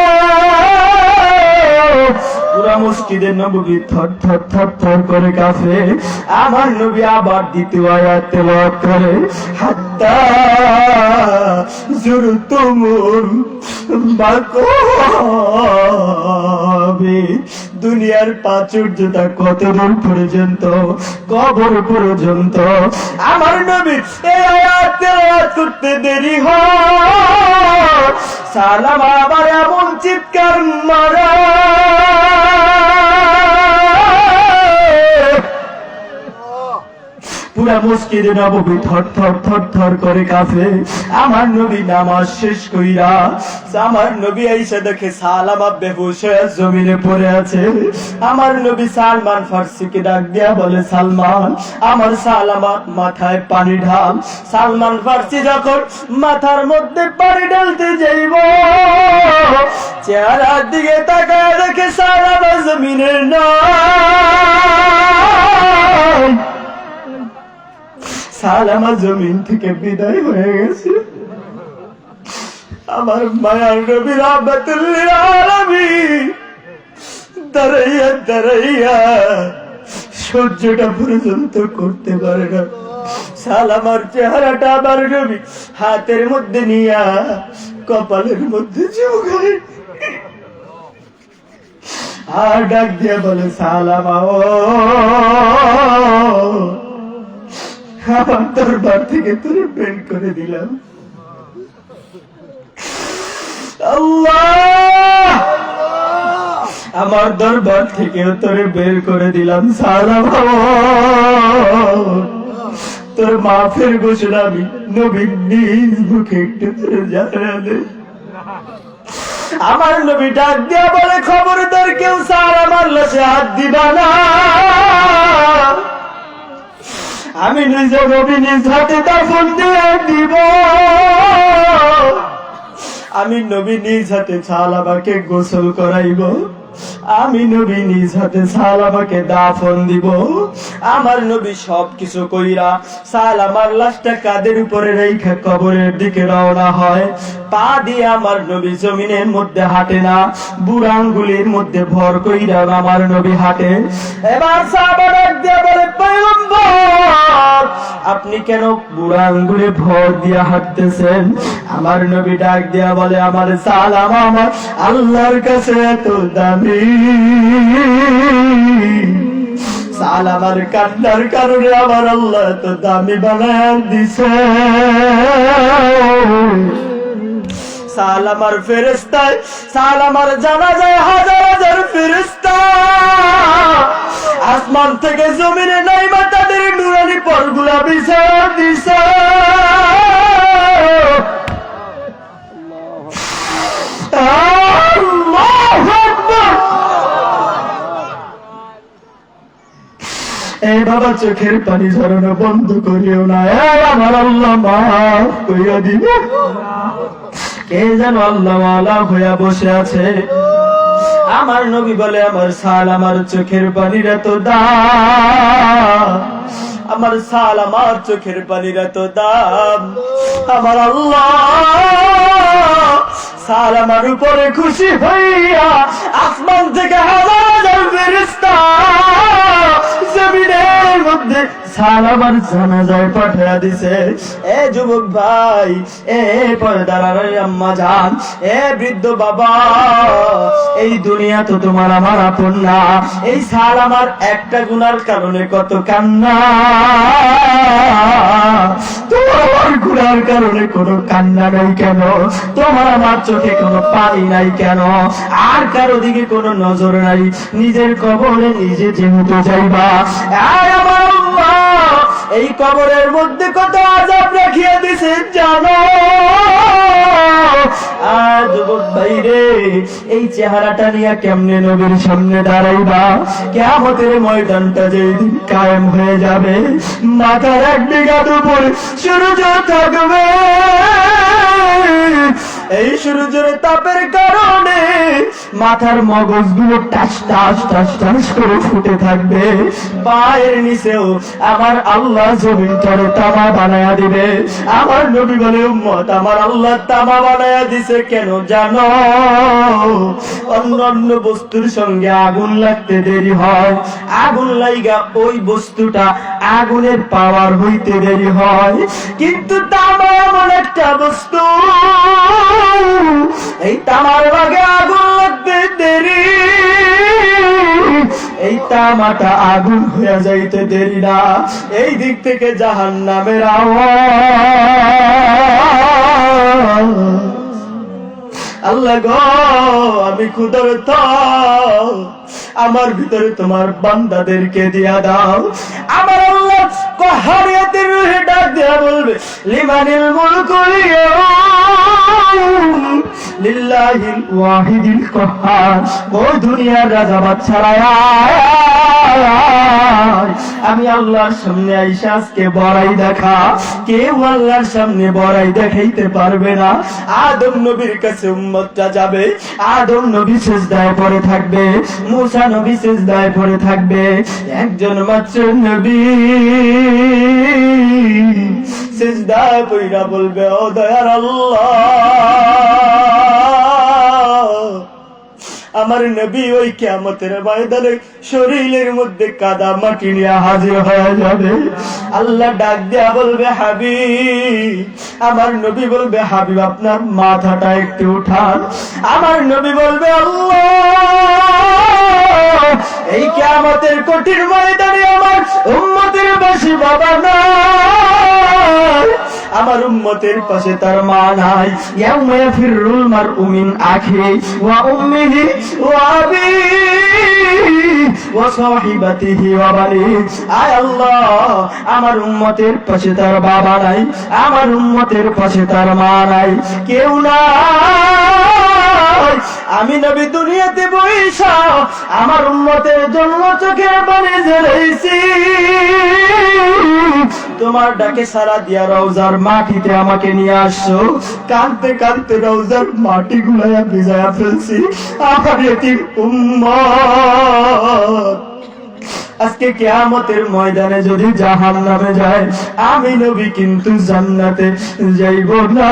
পুরা মসজিদে নববী থর থর থর থর করে কাঁপে। আমার নবী আবার দ্বিতীয় আয়াত তেলাওয়াত করে হাত্তা যুরতুমুল মাকাবির, দুনিয়ার প্রাচুর্যতা কত দূর পর্যন্ত, কবর পর্যন্ত। আমার নবী এই আয়াত তেলাওয়াত করতে দেরি হয়, সালামা আবার এমন চিৎকার মারে পুরা মসজিদে নববী থর থর থর থর করে কাঁপে। আমার নবী নামাজ শেষ কইরা আমার নবী আইসা দেখে সালামা বেহুশ হয়ে জমিনে পড়ে আছে। আমার নবী সালমান ফার্সিকে ডাক দিয়া বলে, সালমান আমার সালামা মাথায় পানি ঢাল। সালমান ফার্সি যখন মাথার মধ্যে পানি ঢালতে যাইব, চেহারার দিকে তাকায় দেখে সালামা জমিনের নাই, সালামা জমিন থেকে বিদায় হয়ে গেছে। আমার মায়ার নবী রাহমাতুল লিল আলামিন দাঁড়াইয়া দাঁড়াইয়া সহ্যটা পর্যন্ত করতে পারে না। সালামার চেহারাটা আমার নবী হাতের মধ্যে নিয়া কপালের মধ্যে চোখায় আর ডাক দিয়া বলে, সালামা ও আমার দরবার থেকে তোরে বের করে দিলাম। আল্লাহ আমার দরবার থেকে তোরে বের করে দিলাম। সালামা তোর মাফের ঘোষণা আমি নবী নিজ মুখে একটু তোরে জানা দে। আমার নবী ডাক দিয়া বলে, খবরদার কেউ সালামার লাশে হাত দিবা না, আমি নিজে নবী নিজ হাতে দাফন দিয়ে দিব। আমি নবী নিজ হাতে সালামাকে গোসল করাইব, আমি নবী নিজ হাতে সালামাকে দাফন দিব। আমার নবী সবকিছু কইরা সালামার লাশটা কাঁধের উপরে রেখে কবরের দিকে রওনা হয়। পা দিয়ে আমার নবী জমিনের মধ্যে হাঁটে না, বুড়া আঙ্গুলের মধ্যে ভর কইরা আমার নবী হাঁটে। এবার সাহাবারা দিয়ে বলে, পয়গম্বর আপনি কেন বুড়া আঙ্গুলে ভর দিয়ে হাঁটতেছেন? আমার নবী ডাক দিয়া বলে, আমার সালামা আমার আল্লাহর কাছে এত দামি, সালামার কান্নার কারণে আমার আল্লাহ এত দামি বানায় দিছে। সালামার ফেরেশতায় সালামার জানাজায় হাজার হাজার ফেরেশতা আসমান থেকে জমিনে নাইমা তাদের নুরানি পরগুলা বিছায়া দিছে। এ বাবা চোখের পানি ঝরানো বন্ধ করিও না, আমার আল্লাহ মাফ কইরা দিবে। কে যেন আল্লাহ ওয়ালা হইয়া বসে আছে। আমার নবী বলে, আমার সালামার চোখের পানির এত দাম, আমার সালামার চোখের পানির এত দাম, আমার আল্লাহ সালামার উপরে খুশি হইয়া আসমান থেকে হাজার হাজার ফেরেশতা জমিনের মধ্যে সালামার জানাজায় পাঠিয়ে দিছে। এ যুবক ভাই, এ পর্দার আম্মা জান, এ বৃদ্ধ বাবা, এই দুনিয়া তো তোমার আমার আপন না। এই সালামার একটা গুনার কারণে কত কান্না, তোমার আমার গুনার কারণে কোনো কান্না নাই কেন? তোমার আমার চোখে কোনো পানি নাই কেন? আর কারো দিকে কোনো নজর নাই? নিজের কবরে নিজে যেহেতু যাইবা, আমার আল্লাহ এই কবরের মধ্যে কত আযাব রাখিয়া দিছে জানো? আর যুবক ভাই রে, এই চেহারাটা নিয়ে কেমনে নবীর সামনে দাঁড়াইবা? কিয়ামতের ময়দানটা যেদিন কায়েম হয়ে যাবে, মাথার এক বিঘাত উপরে সূর্য থাকবে। এই সূর্যের তাপের কারণে মাথার মগজগুলো টাস টাস টাস টাস করে ফুটে থাকবে। পায়ের নিচেও আমার আল্লাহ জমিনটারে তামা বানায়া দিবে। আমার নবী বলে, উম্মত, আমার আল্লাহ তামা বানায়া দিছে কেন জানো? অন্য অন্য বস্তুর সঙ্গে আগুন লাগতে দেরি হয়, আগুন লাইগা ওই বস্তুটা আগুনের পাওয়ার হইতে দেরি হয়, কিন্তু তামা এমন একটা বস্তু, এই তামার ভাগে আগুন লাগতে দেরি, এই তামাটা আগুন হয়ে যাইতে দেরি না। এই দিক থেকে জাহান্নামের আওয়াজ, আল্লাহ গো আমি ক্ষুধার্ত, আমার ভিতরে তোমার বান্দাদেরকে দিয়া দাও। আমার আল্লাহ কহারিয়াতের রূহে ডাক দিয়া বলবে, লিমানিল মুলকুল ইয়াউম লিল্লাহিল ওয়াহিদিল কাহ্হার। ও দুনিয়ার রাজা বাদশারা, আমি আল্লাহর সামনে আইসা আজকে বড়াই দেখা। কেউ আল্লাহর সামনে বড়াই দেখাইতে পারবে না। আদম নবীর কাছে উম্মতটা যাবে, আদম নবী সিজদায় পড়ে থাকবে, মুসা নবী সিজদায় পড়ে থাকবে, একজন মাত্র নবী সিজদায় পড়া বলবে, ও দয়ার আল্লাহ, আমার নবী ওই কিয়ামতের ময়দানে শরীরের মধ্যে কাদা মাটি নিয়ে হাজির হয়ে যাবে। আল্লাহ ডাক দেয়া বলবে, হাবিব। আমার নবী বলবে, হাবিব আপনার মাথাটা একটু উঠান। আমার নবী বলবে, আল্লাহ এই কিয়ামতের কঠিন ময়দানে আমার উম্মতের পাশে বাবা নাই, আমার উম্মতের পাশে তার মা নাই। ইয়াউমা ইয়াফিরুল মারউ মিন আখিহি ওয়া উম্মিহি ওয়া আবিহি ওয়া সাহিবাতিহি ওয়া বানিহি। আয় আল্লাহ, আমার উম্মতের পাশে তার বাবা নাই, আমার উম্মতের পাশে তার মা নাই, কেউ নাই। আমি নবী দুনিয়াতে বইসা আমার উম্মতের জন্য চোখের পানি ঝেড়েছি, তোমার ডাকে সারা দিয়া রওজার মাটিতে আমাকে নিয়ে আসছো। কাঁদতে কাঁদতে রওজার মাটি গুলাইয়া ভিজাইয়া ফেলছি আমার এতিম উম্মত। আজকে কিয়ামতের ময়দানে যদি জাহান্নামে যায়, আমি নবী কিন্তু জান্নাতে যাইব না।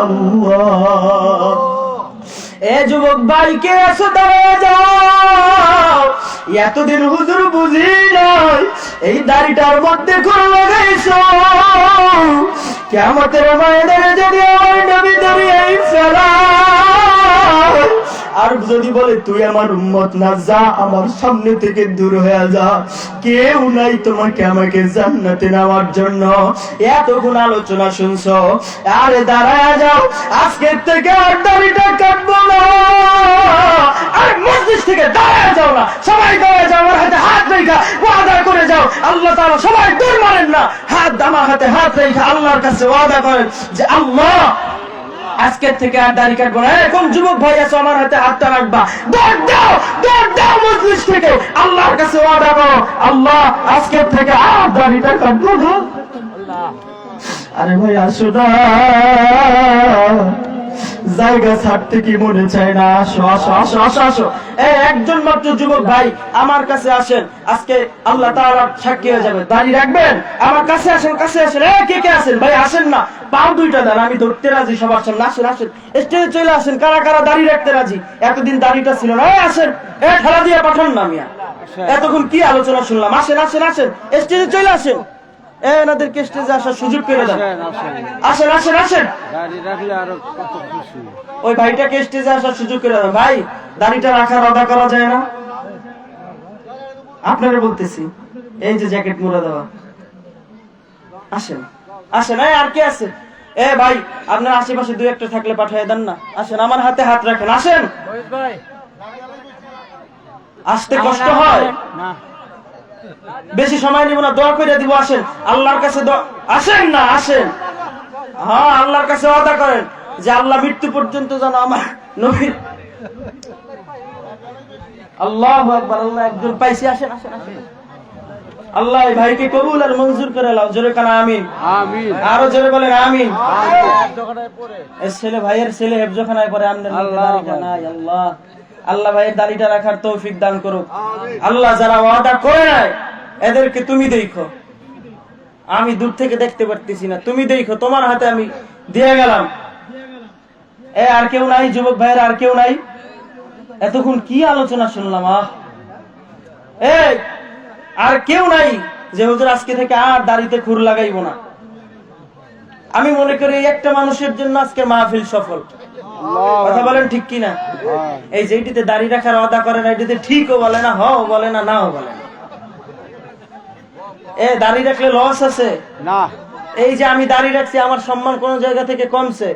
আল্লাহ, এ যুবক ভাই, কে আছো দাঁড়ায় যাও। এতদিন হুজুর বুঝি নাই এই দাড়িটার মধ্যে কোন লাগাইছো। কিয়ামতের ময়দানে যদি আমার নবী দাঁড়িয়ে ফেলায়, আর যদি বলে তুই আমার উম্মত না, যা আমার সামনে থেকে দূর হয়ে যা, কেউ নাই তোমাকে আমাকে জান্নাতে নেওয়ার জন্য। এতক্ষণ আলোচনা শুনছো, আরে দাঁড়ায় যাও, আজকের থেকে আর দাড়িটা কাটবো না। আর মসজিদ থেকে দাঁড়ায় যাও না, সবাই দাঁড়ায় যাও, আমার হাতে হাত রেখা ওয়াদা করে যাও। আল্লাহ তাআলা সবাই দূর মারেন না, হাত আমার হাতে হাত রেখা আল্লাহর কাছে ওয়াদা করেন যে আল্লাহ আজকের থেকে আর দাড়ি কাটবো না। এরকম যুবক ভাই আছো, আমার হাতে হাতটা রাখবা, দৌড় দাও মজলিস থেকে, আল্লাহর কাছে ওয়াদা করো, আল্লাহ আজকের থেকে আর দাড়িটা কাটবো না। আরে ভাই আসো না, জায়গা ছাড়তে কি মনে চায় না? আসো আসো আসো আসো আসো। একজন মাত্র যুবক ভাই আমার কাছে আসেন, আজকে আল্লাহ তাআলা সাক্ষী হয়ে যাবে। দাড়ি রাখবেন, আমার কাছে আসেন, কাছে আসেন। কে কে আসেন ভাই? আসেন না, পাও দুইটা দেন, আমি ধরতে রাজি সবার সামনে। আসেন আসেন, স্টেজে চলে আসেন। কারা কারা দাড়ি রাখতে রাজি? এতদিন দাড়িটা ছিল না, আসেন, ঠেলা দিয়ে পাঠান না মিয়া। এতক্ষণ কি আলোচনা শুনলাম? আসেন আসেন আসেন, স্টেজে চলে আসেন। এনাদেরকে স্টেজে আসার সুযোগ করে দেন। আসেন আসেন আসেন, দাড়ি রাখলে আরো কত খুশি। ওই ভাইটাকে স্টেজে আসার সুযোগ করে দেন। ভাই, দাড়িটা রাখার আদা করা যায় না? আপনারা বলতেছি, এই যে জ্যাকেট মুড়া দেওয়া। আসেন আসেন, আর কে আছে? ভাই, আপনার আশেপাশে দুই একটা থাকলে পাঠিয়ে দেন না। আসেন, আমার হাতে হাত রাখেন। আসেন, আসতে কষ্ট হয় না, বেশি সময় নিব না, দোয়া করে দিব। আসেন, আল্লাহর কাছে আসেন না, আসেন। হ্যাঁ, আল্লাহর কাছে ওয়াদা করেন যে আল্লাহ মৃত্যু পর্যন্ত যেন আমার নবীর। আল্লাহু আকবার, আল্লাহ একজন পাইছি। আসেন আসেন আসেন, আল্লাহ এই ভাইকে কবুল আর মঞ্জুর করে নাও। জোরে কানা আমিন। আমিন। আরো জোরে বলেন আমিন। এই ছেলে, ভাইয়ের ছেলে হেফজখানায় পড়ে, আপনার দাড়িটা নাই। আল্লাহ, আল্লাহ ভাইয়ের দাড়িটা রাখার তৌফিক দান করুক। আল্লাহ, যারা ওয়াদা করে নাই এদেরকে তুমি দেখো। আমি দূর থেকে দেখতে পারতেছি না, তুমি দেখো। তোমার হাতে আমি দিয়ে গেলাম। আর কেউ নাই? যুবক ভাইয়ের আর কেউ নাই? এতক্ষণ কি আলোচনা শুনলাম। আর কেউ নাই যে হুজুর আজকে থেকে আর দাড়িতে খুর লাগাইবো না? আমি মনে করি এই একটা মানুষের জন্য আজকে মাহফিল সফল। কথা বলেন ঠিক কিনা? এই যে এটিতে দাড়ি রাখার ওয়াদা করে না, এটিতে ঠিকও বলে না, হও বলে না, নাও বলে না। দাড়ি রাখলে লস আছে না। এই যে আমি দাড়ি রাখছি, আমার সম্মান কোন জায়গা থেকে কমছে?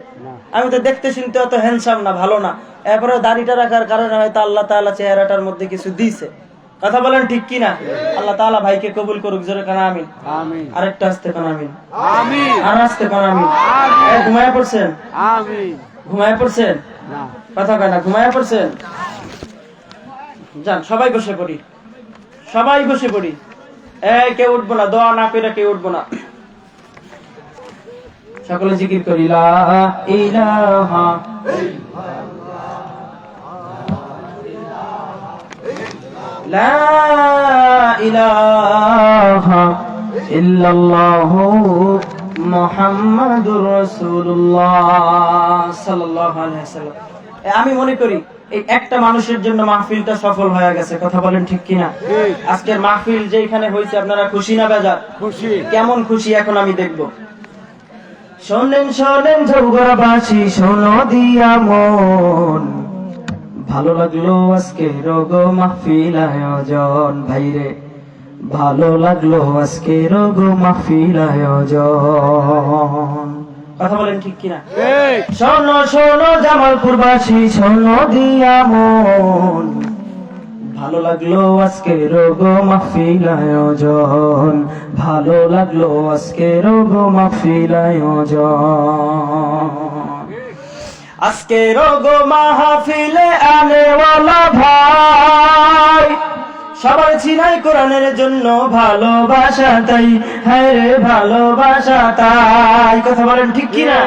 আমি তো দেখতে শুনতে অত হ্যান্ডসাম না, ভালো না, এরপরে দাড়িটা রাখার কারণে হয়তো আল্লাহ তাআলা চেহারাটার মধ্যে কিছু দিয়েছে। কথা বলেন ঠিক কিনা? আল্লাহ তাআলা ভাইকে কবুল করুক। জোরে কানা আমিন। আমিন। আরেকটা আসতে কানা আমিন। আমিন। আর আসতে কানা আমিন। ঘুমায় পড়ছেন? আমিন। ঘুমায় পড়ছেন? না। কথা কয় না, ঘুমায় পড়ছেন? যান, সবাই বসে পড়ি, সবাই বসে পড়ি। কেউ উঠবো না, দোয়া না করে কেউ উঠবো না। সকলে জিকির করি, লা ইলাহা লা ইলাহা ইল্লাল্লাহু মুহাম্মাদুর রাসূলুল্লাহ সাল্লাল্লাহু আলাইহি ওয়াসাল্লাম। আমি মনে করি এই একটা মানুষের জন্য মাহফিলটা সফল হয়ে গেছে। কথা বলেন ঠিক কিনা? আজকের মাহফিল যেখানে হয়েছে, আপনারা খুশি না বেজার? খুশি। কেমন খুশি এখন আমি দেখব। শোনেন শোনেন জৌগরবাসী, শোনো দিয়া মন, ভালো লাগলো আজকে রোগো মাহফিল আয়োজন। ভাইরে, ভালো লাগলো আজকে রোগো মাহফিল আয়োজন। কথা বলেন ঠিক কিনা? শোনো শোনো জামালপুরবাসী, শোনো দিয়া মন, ভালো লাগলো আজকে রোগো মাহফিল আয়োজন। ভালো লাগলো আজকে রোগো মাহফিল আয়োজন। আজকে রোগো মাহফিলে আনেওয়ালা ভাই, সবার ছিনাই কোরআনের জন্য ভালোবাসা তাই, হ্যাঁ রে ভালোবাসা তাই। কথা বলেন ঠিক কিনা?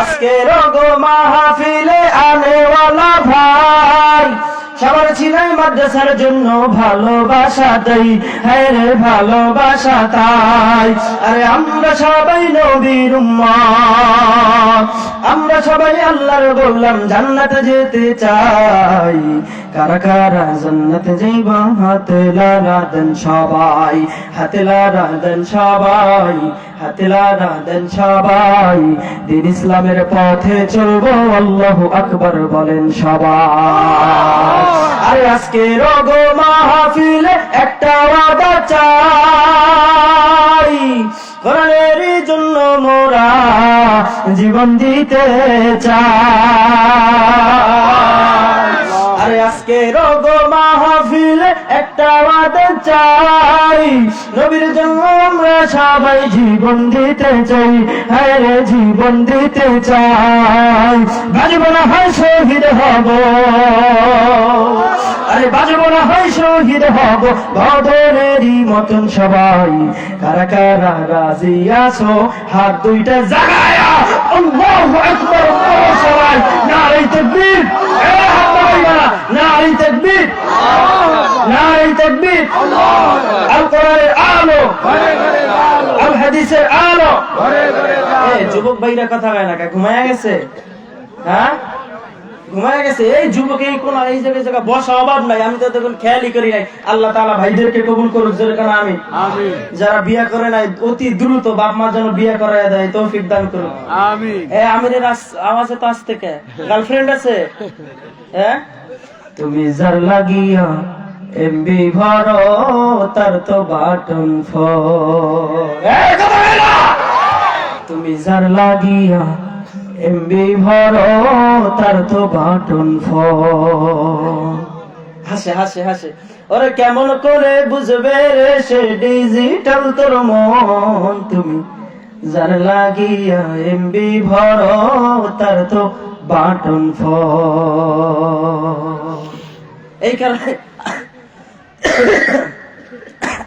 আজকে রোগো মাহফিলে আনেওয়ালা ভাই, সবার ছিনাই মাদ্রাসার জন্য ভালোবাসা তাই, হ্যাঁ রে ভালোবাসা তাই। আরে আমরা সবাই নবীর উম্মত, আমরা সবাই আল্লাহর গোলাম, জান্নাতে যেতে চাই। কারা কারা জান্নাতে যাইবা? হাতে লারা দেন সবাই, হাতে লারা দেন সবাই, হাতে লারা দেন সবাই। দিন ইসলামের পথে চলবো, আল্লাহু আকবার বলেন সবাই। আরে আজকে রোগো মাহফিলে একটা ওয়াদা চাই, কোরআনের জন্য মোরা জীবন দিতে চাই। আরে আজকে রোগো মাহফিলে একটা ওয়াদা চাই, নবীর জন্য আমরা সবাই জীবন দিতে চাই, হ্যাঁ রে জীবন দিতে চাই। বাজব না হয় শহীদ হব, আরে বাজব না হয় শহীদ হব বদরেরই মতন সবাই। কারা কারা রাজি আছো? হাত দুইটা জাগায়া আল্লাহু আকবার সবাই। নারে তাকবীর, হাত বাড়াইবা না। নারে তাকবীর, নারে তাকবীর। আল কোরআনের আলো, আল হাদিসের আলো। যুবক ভাইরা কথা কয় না, ঘুমায়া গেছে? হ্যাঁ, ঘুমায় গেছে। এই যুবক এই কোন এই জায়গায় বসা অভাব নাই, আমি তো তখন খেয়ালই করি নাই। আল্লাহ তাআলা ভাইদেরকে কবুল করুক, জোরে কানা আমিন। যারা বিয়ে করে নাই অতি দ্রুত বাপ মা যেন বিয়ে করায় দেয়, তৌফিক দান করুক আমিন। আমিরের আওয়াজে তো আসতে কে গার্লফ্রেন্ড আছে? হ্যাঁ, তুমি যার লাগিয়া এমবি ভরো তার তো বাটন তুমি যার লাগিয়া এমবি ভরো তার তো বাটন হাসে হাসে হাসে। ওরে কেমন করে বুঝবে রে সে ডিজিটাল তোর মন, তুমি যার লাগিয়া এমবি ভরো তার তো বাটন এই কারণে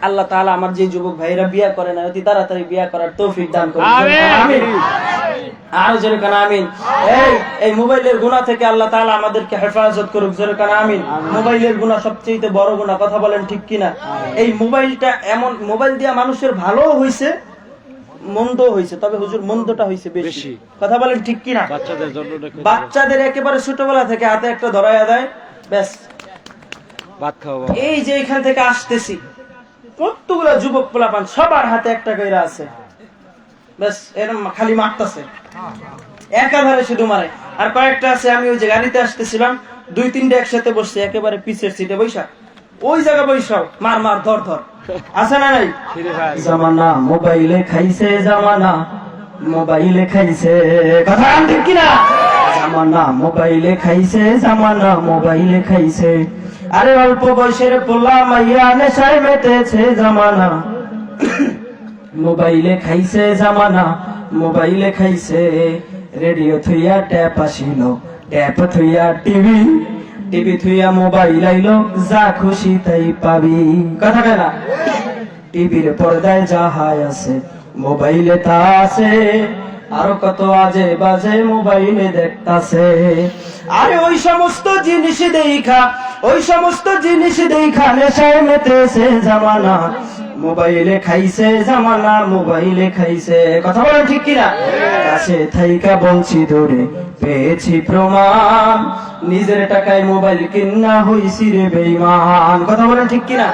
আল্লাহ তাআলা আমার যে যুবক ভাইরা বিয়া করে না অতি তাড়াতাড়ি বিয়া করার তৌফিক দান করুন আমিন। আরো জোরে কানা আমিন। এই মোবাইলের গুনাহ থেকে আল্লাহ তাআলা আমাদেরকে হেফাজত করুক, জোরে কানা আমিন। মোবাইলের গুনাহ সবচেয়ে বড় গুনাহ, কথা বলেন ঠিক কিনা? এই মোবাইলটা এমন, মোবাইল দিয়া মানুষের ভালো হইছে মন্দ হইছে, তবে হুজুর মন্দটা হইছে বেশি, কথা বলেন ঠিক কিনা? বাচ্চাদের একেবারে ছোটবেলা থেকে হাতে একটা ধরায়া দেয়, ব্যাস ভাত খাওয়া। এই যে এখান থেকে আসতেছি কতগুলা যুবক পোলাপান সবার হাতে একটা কইরা আছে, ব্যাস এরকম খালি মারতাছে, একাধারে শুধু মারে। আর কয়েকটা আছে, আমি ওই যে গাড়িতে আসতেছিলাম 2-3টা একসাথে বসছে একেবারে পিছের সিটে বৈশা, ওই জায়গা বৈশাও মার মার ধর ধর, আছে না নাই? জামানা মোবাইলে খাইছে, জামানা মোবাইলে খাইছে, কথা ঠিক কিনা? জামানা মোবাইলে খাইছে, জামানা মোবাইলে খাইছে। আরে অল্প বয়সের পোলা মাইয়া নেশায় মেতেছে, জামানা মোবাইলে খাইছে, জামানা মোবাইলে খাইছে। রেডিও থুইয়া ট্যাপ আসিল, ট্যাপ থুইয়া টিভি, টিভি থুইয়া মোবাইল আইলো, যা খুশি তাই পাবি, কথা কেনা? টিভির পর্দায় যাহাই আছে মোবাইলে তা আছে, আরো কত আজে বাজে মোবাইলে দেখতাছে। আরে ওই সমস্ত জিনিস দেখা, ওই সমস্ত জিনিস দেখা নেশায় মেতেছে, জামানা মোবাইলে খাইছে, জামানা মোবাইলে খাইছে, কথা বলেন ঠিক কিনা? কাছে থাইকা বলছি ধরে পেয়েছি প্রমাণ, নিজের টাকায় মোবাইল কিনা হইছি রে বেঈমান, কথা বলেন ঠিক কিনা?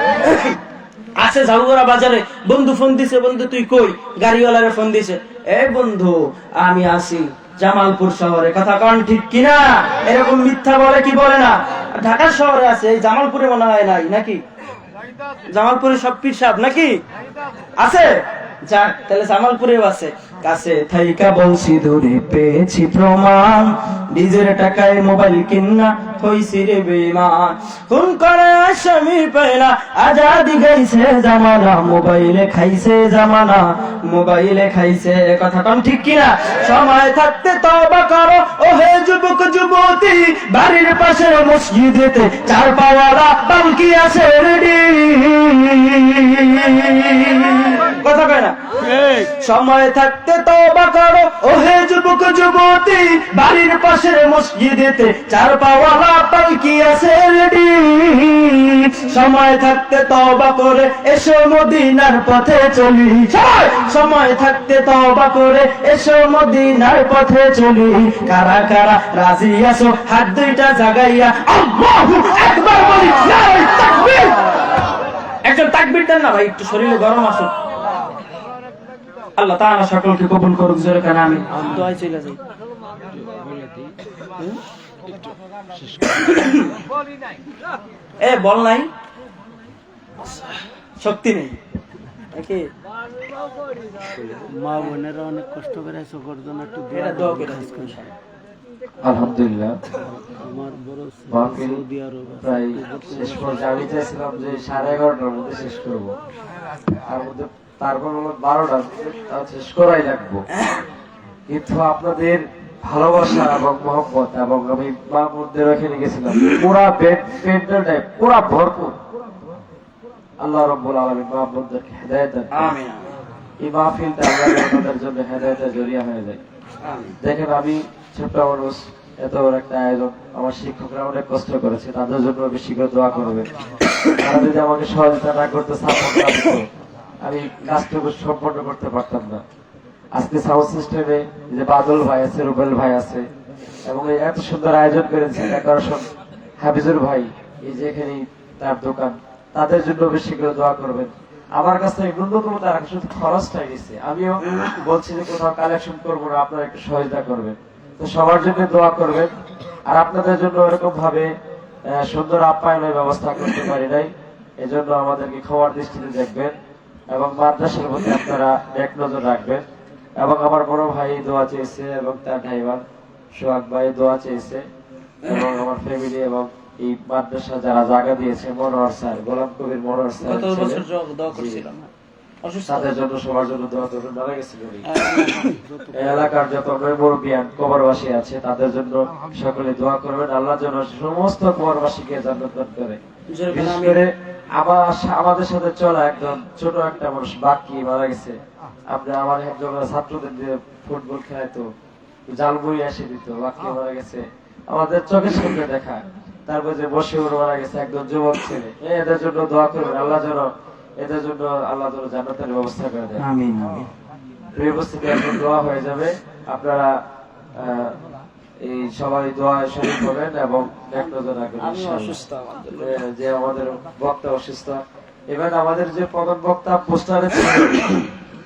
আছে ঝাউগড়া বাজারে বন্ধু ফোন দিছে, বন্ধু তুই কই? গাড়িওয়ালারে ফোন দিছে, এই বন্ধু আমি আসি জামালপুর শহরে, কথা কন ঠিক কিনা? এরকম মিথ্যা বলে কি বলে না? ঢাকা শহরে আছে, এই জামালপুরে মনে হয় নাই নাকি? জামালপুরে সব পীর সাহেব নাকি আছে? যাক, তাহলে জামালপুরেও আছে। কাছে থাইকা বলছি ধরে পেয়েছি প্রমাণ, নিজের টাকায় মোবাইল কিনা হইছি রে বেঈমান। খুন করে আসামি পায় না, আজাদি গাইছে, জামানা মোবাইলে খাইছে, জামানা মোবাইলে খাইছে, কথা কম ঠিক কিনা? সময় থাকতে তওবা করো ও হে যুবক যুবতী, বাড়ির পাশের মসজিদেতে 4 পাওয়ালা পালকি আছে রেডি, কথা কয় না? সময় থাকতে তওবা করো ও হে যুবক যুবতী, বাড়ির পাশের মসজিদেতে 4 পাওয়ালা পালকি আছে রেডি। সময় থাকতে তওবা করে এসো মদিনার পথে চলি, সময় থাকতে তওবা করে এসো মদিনার পথে চলি। কারা কারা রাজি আছো হাত দুইটা জাগাইয়া আল্লাহু আকবার বলি, নারে তাকবীর। একজন তাকবীর দেন না ভাই, একটু শরীরে গরম আসুক। আল্লাহ তাআলা সকলকে কবুল করুক, জোরে কানা আমিন। দোয়া চলে যাই। বল নাই, শক্তি নেই নাকি? মা বোনেরা অনেক কষ্ট করে চোখের জন্য একটু দোয়া করে। আলহামদুলিল্লাহ, আমার বড় মাহফিল সৌদি আরব প্রায় শেষ পর্যায়ে। আমি চাইছিলাম যে 11:30টার মধ্যে শেষ করব, তার মধ্যে তারপর হলো 12টা, তাও শেষ করাই লাগবো। কিন্তু আপনাদের ভালোবাসা এবং মহব্বত, এবং আমি মা বোনদের এখানে গেছিলাম, পুরা প্যান্ডেলটাই পুরা ভরপুর। আল্লাহ রাব্বুল আলামিন মা বোনদেরকে হেদায়েত দান করুন। আমিন। এই মাহফিলটা আল্লাহ আমাদের জন্য হেদায়েতের জরিয়া হয়ে যায়। দেখেন, আমি ছোট্ট মানুষ, এত বড় একটা আয়োজন, আমার শিক্ষকরা অনেক কষ্ট করেছে, তাদের জন্য বেশি করে দোয়া করবেন। তারা যদি আমাকে সহযোগিতা না করতে, সাপোর্ট না দিত, আমি কাজটুকু সম্পন্ন করতে পারতাম না। আজকে সাউন্ড সিস্টেমে যে বাদল ভাই আছে, রুবেল ভাই আছে, এবং এই এত সুন্দর আয়োজন করেছেন ডেকোরেশন হাফিজুর ভাই, এই যে এখানে তার দোকান, তাদের জন্য বেশি করে দোয়া করবেন। আমার কাছ থেকে ন্যূনতম তারা শুধু খরচটাই দিচ্ছে, আমিও বলছি যে কোথাও কালেকশন করবো না, আপনারা একটু সহায়তা করবেন। তো সবার জন্য দোয়া করবেন। আর আপনাদের জন্য এরকম ভাবে সুন্দর আপ্যায়নের ব্যবস্থা করতে পারি নাই, এজন্য আমাদেরকে ক্ষমার দৃষ্টিতে দেখবেন এবং মাদ্রাসার প্রতি আপনারা এক নজর রাখবেন। এবং আমার বড় ভাই দোয়া চেয়েছে এবং তার ড্রাইভার সোহাগ ভাই দোয়া চেয়েছে, এবং আমার ফ্যামিলি এবং এই মাদ্রাসা যারা জায়গা দিয়েছে, মনোহর স্যার, গোলাম কবির মনোহর স্যার, গত বছর দোয়া করছিলাম অসুস্থ তাদের জন্য সবার জন্য দোয়া করবেন। মারা গেছে এই এলাকার যত মুরব্বিয়ান কবরবাসী আছে তাদের জন্য সকলে দোয়া করবেন। আল্লাহ যেন সমস্ত কবরবাসীকে জান্নাত দান করে। বিশেষ করে আমাদের সাথে চলা একদম ছোট একটা মানুষ বাকি মারা গেছে। আপনি আমার একজন ছাত্রদের দিয়ে ফুটবল খেলাইতো, জালমুড়ি এসে দিত, বাকি মারা গেছে আমাদের চোখের সামনে দেখা। তারপর যে বসিউর মারা গেছে, একজন যুবক ছেলে। এদের জন্য দোয়া করবেন, আল্লাহ যেন এদের জন্য আল্লাহ যেন জান্নাতের ব্যবস্থা করে দেয়। আমিন আমিন। উপস্থিতি এখন দোয়া হয়ে যাবে, আপনারা এই সবাই দোয়ায় শরীক হবেন এবং এক নজর রাখবেন। আমি অসুস্থ, আমাদের যে আমাদের বক্তা অসুস্থ, এবার আমাদের যে প্রধান বক্তা পোস্টারে ছিল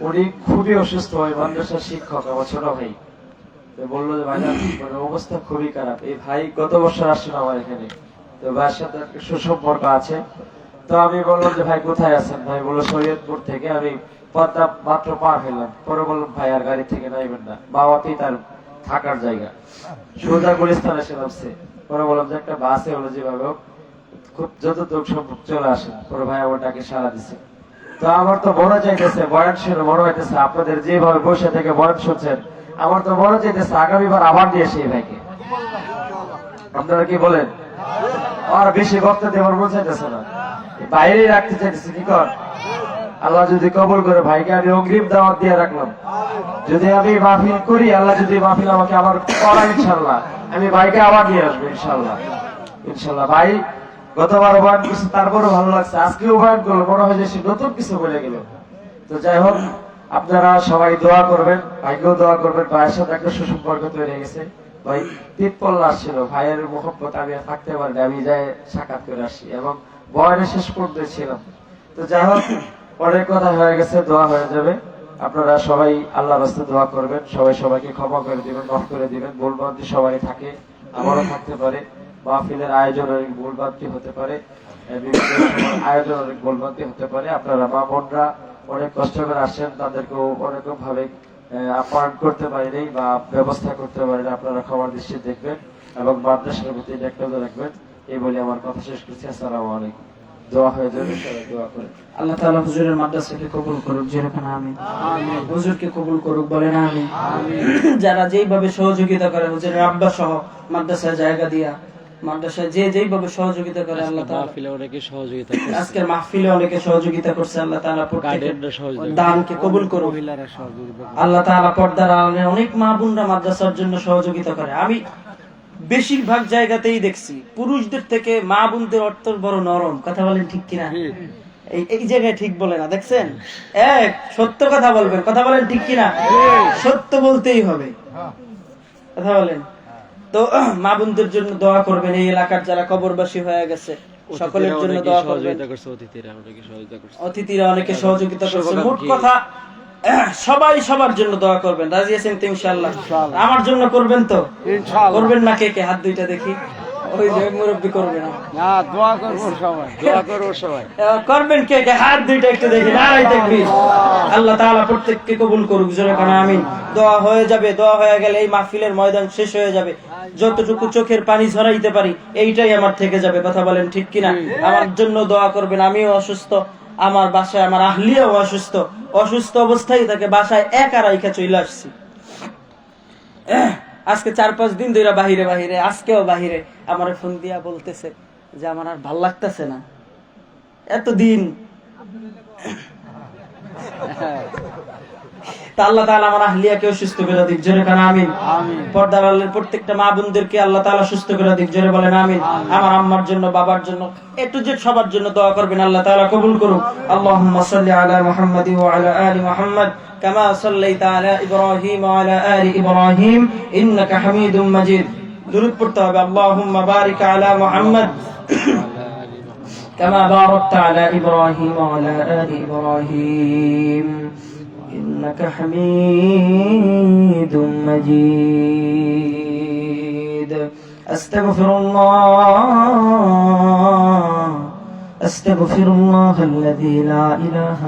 উনি খুবই অসুস্থ হয়, মাদ্রাসার শিক্ষক, আমার ছোট ভাই। বললো যে ভাই মানে অবস্থা খুবই খারাপ। এই ভাই গত বছর আসছিল আমার এখানে, তো ভাইয়ের সাথে একটা সুসম্পর্ক আছে। তো আমি বললাম যে ভাই কোথায় আছেন? ভাই বললো শরীয়তপুর থেকে। আমি পদ্মা মাত্র পার হইলাম, পরে বললাম ভাই আর গাড়ি থেকে নাইবেন না, বাবাতেই তার থাকার জায়গা, সোজা গুলিস্তান এসে নামছে। পরে বললাম যে একটা বাসে হলো যেভাবে হোক খুব যতটুক সম্ভব চলে আসেন। পরে ভাই আমার ডাকে সাড়া দিছে। তো আমার তো মনে চাইতেছে বয়ান শুনে মনে হইতেছে আপনাদের যেভাবে বসে থেকে বয়ান শুনছেন, আমার তো মনে চাইতেছে আগামীবার আবার নিয়ে এসে এই ভাইকে। আপনারা কি বলেন? আর বেশি বক্তা দেওয়ার মনে চাইতেছে না, বাইরে রাখতে চাইতেছে। কি কর, আল্লাহ যদি কবুল করে ভাইকে আমি অগ্রিম দাওয়াত দিয়ে রাখলাম। যদি আমি মাহফিল করি, আল্লাহ যদি মাহফিল আমাকে আবার করা, ইনশাল্লাহ আমি ভাইকে আবার নিয়ে আসবো ইনশাল্লাহ। ইনশাল্লাহ ভাই গতবার বয়ান করছে, তারপরে ভালো লাগছে, আজকেও বয়ান করলো, মনে হয় যে সে নতুন কিছু বলে গেল। তো যাই হোক, আপনারা সবাই দোয়া করবেন, ভাইকেও দোয়া করবেন। ভাইয়ের সাথে একটা সুসম্পর্ক তৈরি হয়ে গেছে। ভাই তিতপল্লা আসছিল, ভাইয়ের মোহব্বত আমি থাকতে পারিনি, আমি যাই সাক্ষাৎ করে আসি এবং বয়ানে শেষ পর্যন্ত ছিলাম। তো যাই হোক, অনেক কথা হয়ে গেছে, দোয়া হয়ে যাবে। আপনারা সবাই আল্লাহর রাস্তে দোয়া করবেন, সবাই সবাইকে ক্ষমা করে দিবেন, মাফ করে দিবেন। ভুলভ্রান্তি সবাই থাকে, আমারও থাকতে পারে। মাহফিলের আয়োজন অনেক ভুলভ্রান্তি হতে পারে, বিভিন্ন সময় আয়োজন অনেক ভুলভ্রান্তি হতে পারে। আপনারা মা বোনরা অনেক কষ্ট করে আসেন, তাদেরকেও অনেকরকম ভাবে আপ্যায়ন করতে পারিনি বা ব্যবস্থা করতে পারিনি, আপনারা ক্ষমার দৃষ্টি দেখবেন এবং মাদ্রাসার প্রতি এক নজর রাখবেন। এই বলে আমার কথা শেষ করছি। আসসালামু আলাইকুম। দোয়া হয়ে যাবে, সবাই দোয়া করেন। আল্লাহ তাআলা হুজুরের মাদ্রাসাকে কবুল করুক, যেরকম আমিন। হুজুরকে কবুল করুক, বলেন আমিন। যারা যেইভাবে সহযোগিতা করে হুজুরের আব্বা সহ মাদ্রাসায় জায়গা দিয়া, মাদ্রাসায় যেইভাবে সহযোগিতা করে আল্লাহ তাআলা, মাহফিলে অনেকে সহযোগিতা করছে, আজকের মাহফিলে অনেকে সহযোগিতা করছে। আল্লাহ তাআলা গার্ডিয়ানরা সহযোগিতা করছে, দানকে কবুল করুক। মহিলারা সহযোগিতা করছে। আল্লাহ তাআলা পর্দার আড়ালে অনেক মা বোনরা মাদ্রাসার জন্য সহযোগিতা করে। আমি বেশিরভাগ জায়গাতেই দেখছি পুরুষদের থেকে মা বোনদের অর্থ বড় নরম। কথা বলেন ঠিক কিনা? এই জায়গায় ঠিক বলে না, দেখছেন? এক সত্য কথা বলবেন, কথা বলেন ঠিক কিনা? সত্য বলতেই হবে, কথা বলেন। তো মা বোনদের জন্য দোয়া করবেন, এই এলাকার যারা কবরবাসী হয়ে গেছে সকলের জন্য দোয়া করবেন। অতিথিরা অনেকে সহযোগিতা করছে। মোট কথা সবাই সবার জন্য দোয়া করবেন। রাজি আছেন তো ইনশাআল্লাহ? আমার জন্য করবেন তো? করবেন না? কে কে হাত দুইটা দেখি। ওই যে মুরব্বি করবে না, দোয়া করবো সবাই, দোয়া করবো সবাই। করবেন কে কে? হাত দুইটা একটু দেখি। নারাই তাকবীর। আল্লাহ তাআলা প্রত্যেককে কবুল করুক, জোরে কানা আমিন। দোয়া হয়ে যাবে, দোয়া হয়ে গেলে এই মাহফিলের ময়দান শেষ হয়ে যাবে। যতটুকু চোখের পানি ঝরাইতে পারি এইটাই আমার থেকে যাবে, কথা বলেন ঠিক কিনা? আমার জন্য দোয়া করবেন। আমিও অসুস্থ, আমার বাসায় আমার আহলিয়াও অসুস্থ। অসুস্থ অবস্থায় তাকে বাসায় একা রাইখা চলে আসছি। আজকে 4-5 দিন ধরে বাহিরে, আজকেও বাহিরে আমার ফোন দিয়া বলতেছে যে আমার আর ভাল লাগতেছে না। এতদিন তা আল্লাহ তাআলা আমার আহলিয়াকেও সুস্থ করে দিক, জোরে কান আমিন। আমিন। পর্দার আড়ালের প্রত্যেকটা মা বোনদেরকে আল্লাহ তাআলা সুস্থ করে দিক, জোরে বলেন আমিন। আমার আম্মার জন্য, বাবার জন্য, এ টু জেড সবার জন্য দোয়া করবেন, আল্লাহ তাআলা কবুল করুক। আল্লাহুম্মা সাল্লি আলা মুহাম্মাদি ওয়া আলা আলি মুহাম্মাদ কামা সাল্লাইতা আলা ইব্রাহিম ওয়া আলা আলি ইব্রাহিম ইন্নাকা হামিদুম মাজিদ। দুরূদ পড়তে হবে, আল্লাহুম্মা বারিক আলা মুহাম্মাদ كما باركت على إبراهيم وعلى آل إبراهيم إنك حميد مجيد. أستغفر الله الذي لا إله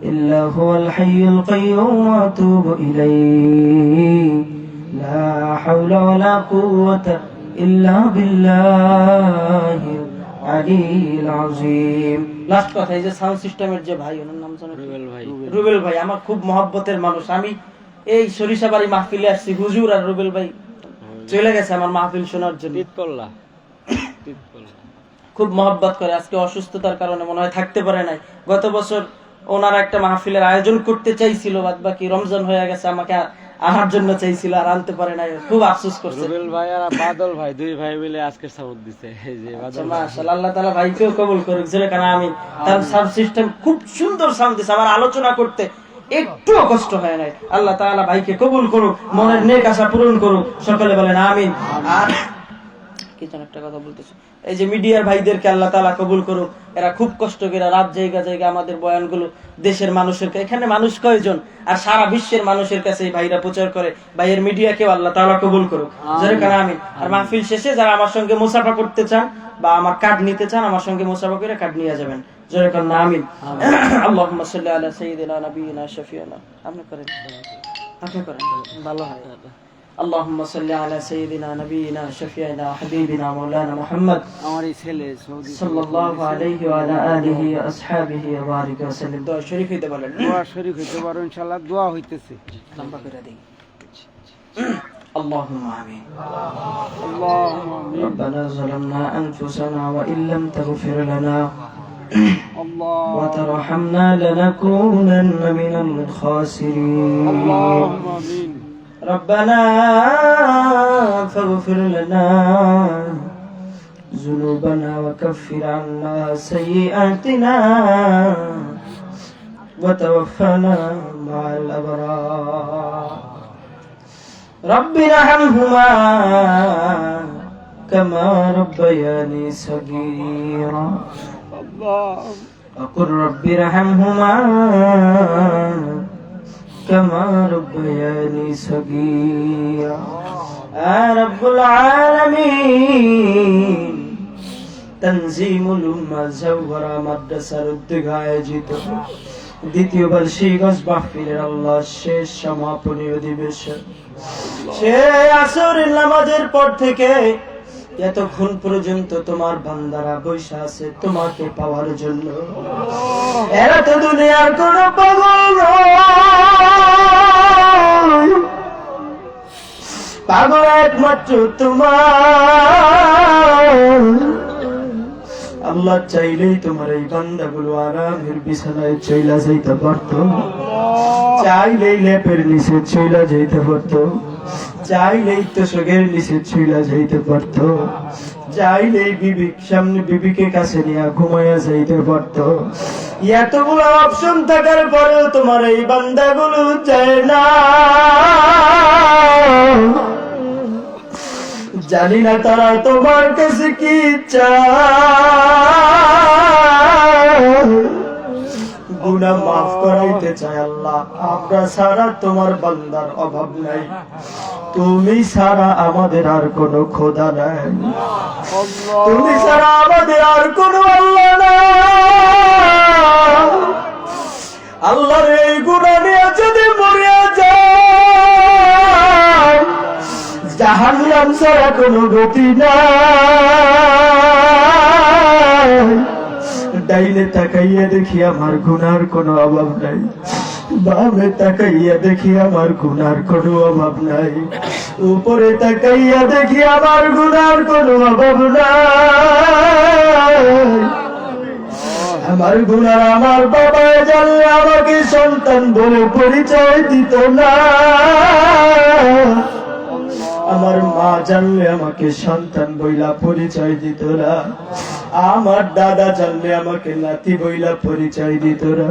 إلا هو الحي القيوم وأتوب إليه. لا حول ولا قوة إلا بالله আলিল আযীম। লাস্ট কথা, এই যে সাউন্ড সিস্টেমের যে ভাই, ওনার নাম জানেন? রুবেল ভাই আমার খুব মহব্বতের মানুষ। আমি এই সরিষাবাড়ি মাহফিলে আসছি, হুজুর আর রুবেল ভাই চলে গেছে আমার মাহফিল শোনার জন্য। খুব মহব্বত করে। আজকে অসুস্থতার কারণে মনে হয় থাকতে পারে নাই। গত বছর ওনারা একটা মাহফিলের আয়োজন করতে চাইছিল, বাদ বাকি রমজান হয়ে গেছে, আমাকে আনার জন্য চাইছিল আর আনতে পারে নাই, খুব আফসোস করছে। রুবেল ভাই আর বাদল ভাই দুই ভাই মিলে আজকে সাউন্ড দিছে। এই যে বাদল, মাশাআল্লাহ, আল্লাহ তাআলা ভাইকেও কবুল করুক, জোরে কানা আমিন। তার সাউন্ড সিস্টেম খুব সুন্দর সাউন্ড দিছে, আমার আলোচনা করতে একটুও কষ্ট হয় নাই। আল্লাহ তাআলা ভাইকে কবুল করুক, মনের নেক আশা পূরণ করুক, সকলে বলেন আমিন। আর কি যেন একটা কথা বলতেছে, এই যে মিডিয়ার ভাইদেরকে আল্লাহ তাআলা কবুল করুক। এরা খুব কষ্ট করে রাত জায়গা জায়গা আমাদের বয়ানগুলো দেশের মানুষের, এখানে মানুষ কয়জন, আর সারা বিশ্বের মানুষের কাছে এই ভাইরা প্রচার করে। ভাইয়ের মিডিয়াকেও আল্লাহ তাআলা কবুল করুক, জোরে কানা আমিন। আর মাহফিল শেষে যারা আমার সঙ্গে মুসাফা করতে চান বা আমার কার্ড নিতে চান, আমার সঙ্গে মুসাফা করে কার্ড নিয়ে যাবেন, জোরে কানা আমিন। আল্লাহুম্মা সাল্লি আলা সাইয়্যিদিনা নাবিয়িনা শাফিয়ানা। আপনি করেন, ভালো হয়। اللهم صل على سيدنا نبينا شفيعنا وحبيبنا مولانا محمد আমার এই ছেলে সৌদি صلى الله عليه وعلى آله وأصحابه وبارك وسلم. দোয়া শরীফ হইতে বলেন, দোয়া শরীফ হইতে পারো ইনশাআল্লাহ। দোয়া হইতেছে, লম্বা করে দেই। اللهم آمين. اللهم آمين. ربنا ظلمنا أنفسنا وإن لم تغفر لنا الله وترحمنا لنكونن من الخاسرين. اللهم آمين. ربنا فاغفر لنا ذنوبنا وكفر عنا سيئاتنا وتوفنا مع الأبرار. رب ارحمهما كما ربياني صغيرا. الله وقل رب ارحمهما كما ربياني صغيرا. رب العالمين تنظيم الأمة زورا মাদ্রাসার উদ্যোগে আয়োজিত দ্বিতীয় বার্ষিক মাহফিলের আল্লাহ শেষ সমাপনী অধিবেশন, সে আসরের নামাজের পর থেকে এতক্ষণ পর্যন্ত তোমার বান্দারা বসে আছে তোমাকে পাওয়ার জন্য। এরা তো দুনিয়ার কোন পাগল নয়, পাগল একমাত্র তোমার। আল্লাহ চাইলেই তোমার এই বান্দাগুলো আরামের বিছানায় চইলা যাইতে পারত, চাইলেই লেপের নিচে চইলা যাইতে পারত, চাইলেই তোষকের নিচে চইলা যাইতে পারত, চাইলেই সামনে বিবিকে কাছে নিয়ে ঘুমাইয়া যাইতে পারত। এতগুলো অপশন থাকার পরেও তোমার এই বান্দাগুলো চায় না। জানি না তারা তোমার কাছে কি চায়, গুনাহ মাফ করাইতে চায় আল্লাহ। আমরা ছাড়া তোমার বান্দার অভাব নাই, তুমি ছাড়া আমাদের আর কোনো খোদা নাই, তুমি ছাড়া আমাদের আর কোনো আল্লাহ নাই। আল্লাহর এই গুনাহ নিয়ে যদি মরিয়া যায়, জাহান্নাম ছাড়া কোনো গতি নাই। ডাইনে তাকাইয়া দেখি আমার গুনার কোনো অভাব নাই, বামে তাকাইয়া দেখি আমার গুনার কোনো অভাব নাই, উপরে তাকাইয়া দেখি আমার গুনার কোনো অভাব নাই। আমার গুনার আমার বাবা জানলে আমাকে সন্তান বলে পরিচয় দিত না, আমার মা জানলে আমাকে সন্তান বইলা পরিচয় দিত না, আমার দাদা জানলে আমাকে নাতি বইলা পরিচয় দিত না।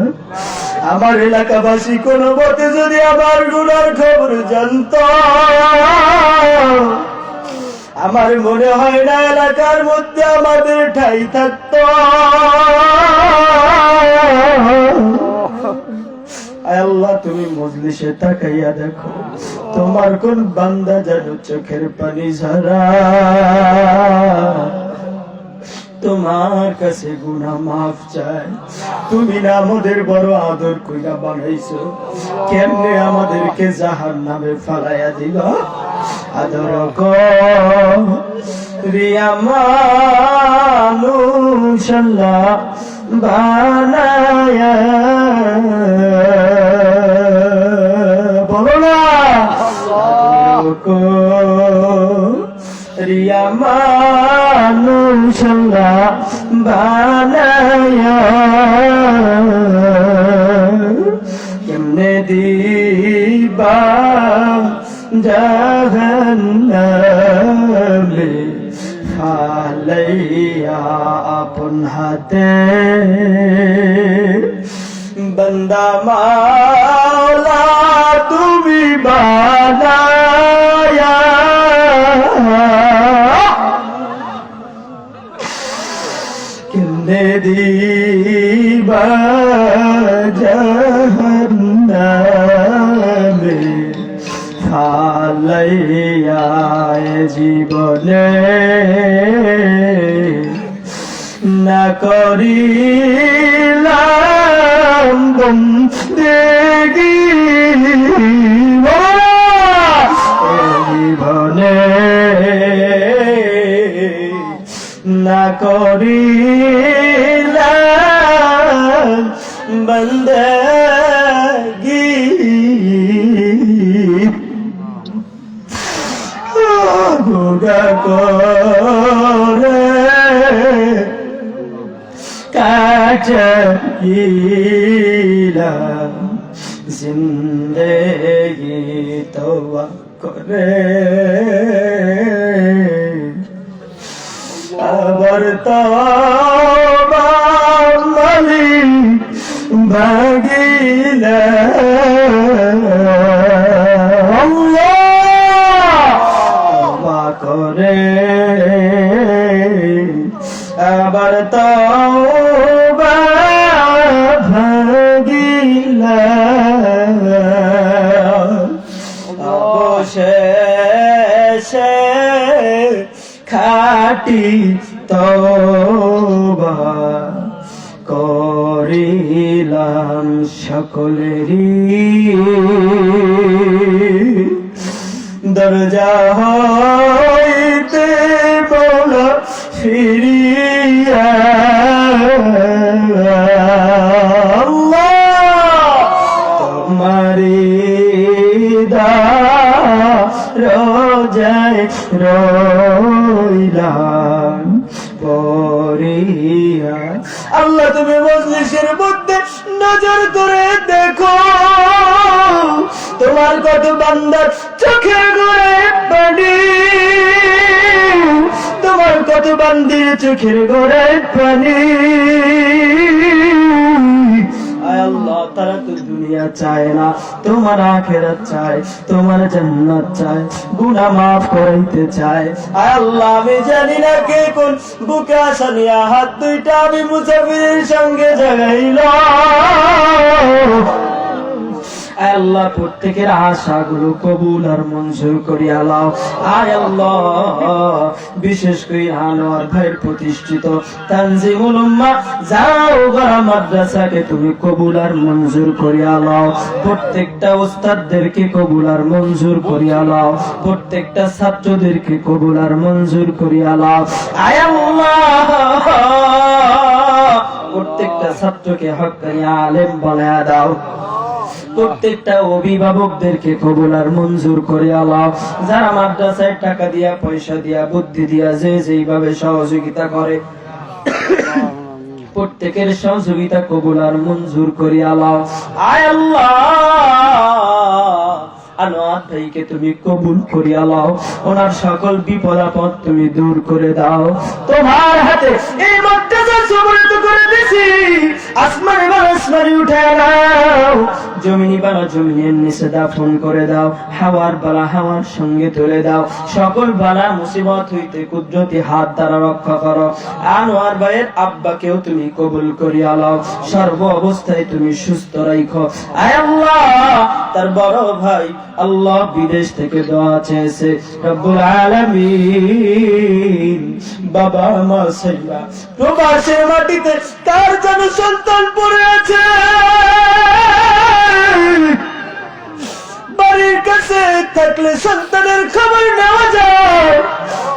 আমার এলাকাবাসী কোনো মতে যদি আমার গুনার খবর জানত, আমার মনে হয় না এলাকার মধ্যে আমাদের ঠাই থাকতো। আল্লাহ তুমি মজলিসে তাকাইয়া দেখো, তোমার কোন বান্দা যেন চোখের পানি ঝরা তোমার কাছে গুনাহ মাফ চায়। তুমি না আমাদের বড় আদর কইরা বানাইছো, কেমনে আমাদেরকে জাহান্নামে ফালাইয়া দিল। আদর করিয়া মানুষ আল্লাহ বানায়া, বলো না রিয়া মানুষ আল্লাহ বানায়া, কেমনে দিবা জাহান্নামে ফালাইয়া আপন হাতে। বান্দা মাওলা তুমি বানায়া, কেমনে দিবা জাহান্নামে ফালাইয়া জীবনে না করিলাম বন্দেগি জীবনে, না করিলাম বন্দেগি, গুনাহ করে কাটাইলাম জিন্দেগি তওবা করে, আবার তওবা মালিক ভাগিলাম। তওবা করে আবার তওবা ভাগিলাম। অবশেষে খাটি তওবা করিলাম সকলেরই, দরজা হইতে বলা ফিরিয়া তোমারি রোজায় রইলাম পরিয়া। আল্লাহ তুমি মজলিসের মধ্যে নজর করে দেখো, তোমার কত বান্দার চোখের গোড়ে পানি, তোমার কত বান্দির চোখের গোড়ে পানি। আয় আল্লাহ তারা তো দুনিয়া চায় না, তোমার আখিরাত চায়, তোমার জান্নাত চায়, গুনাহ মাফ করাইতে চায়। আয় আল্লাহ আমি জানি না কে কোন বুকে আশা নিয়া হাত দুইটা আমি মুসাফিরের সঙ্গে জাগাইলাম। আয় আল্লাহ প্রত্যেকের আশাগুলো কবুল আর মঞ্জুর করিয়া লাও। আয় আল্লাহ বিশেষ করে আনোয়ার ভাইয়ের প্রতিষ্ঠিত তানজিমুল উম্মাহ জাওগারা মাদ্রাসাকে তুমি কবুল আর মঞ্জুর করিয়া লাও। প্রত্যেকটা উস্তাদদেরকে কবুল আর মঞ্জুর করিয়া লাও, প্রত্যেকটা ছাত্রদেরকে কবুল আর মঞ্জুর করিয়া লাও। আয় আল্লাহ প্রত্যেকটা ছাত্রকে হক্কানি আলেম বানায়া দাও, প্রত্যেকটা অভিভাবকদেরকে কবুল আর মঞ্জুর করে আল্লাহ। যারা মাদ্রাসায় টাকা দিয়া পয়সা দিয়া বুদ্ধি দিয়া যে যেইভাবে সহযোগিতা করে প্রত্যেকের সহযোগিতা কবুল আর মঞ্জুর করিয়া লও। আয় আল্লাহ, আনোয়ার ভাইকে তুমি কবুল করিয়া লও, ওনার সকল বিপদ আপদ তুমি দূর করে দাও। তোমার হাতে এই মর্যাদা সমৃদ্ধ করে দিছি, আসমানে বালা আসমানে উঠায় নাও, জমিনি বালা জমিনের নিচে দাফন করে দাও, হাওয়ার বালা হাওয়ার সঙ্গে তুলে দাও, সকল বালা মুসিবত হইতে কুদরতি হাত দ্বারা রক্ষা করো। আনোয়ার ভাইয়ের আব্বাকেও তুমি কবুল করিয়া লও, সর্ব অবস্থায় তুমি সুস্থ রাখো। আয় আল্লাহ, তার বড় ভাই আল্লাহ বিদেশ থেকে দোয়া চেয়েছে, রব্বুল আলামিন বাবা মা সাইবা প্রবাসের মাটিতে তার যেন সন্তান পড়ে আছে, বাড়ির কাছে থাকলে সন্তানের খবর নেওয়া যায়,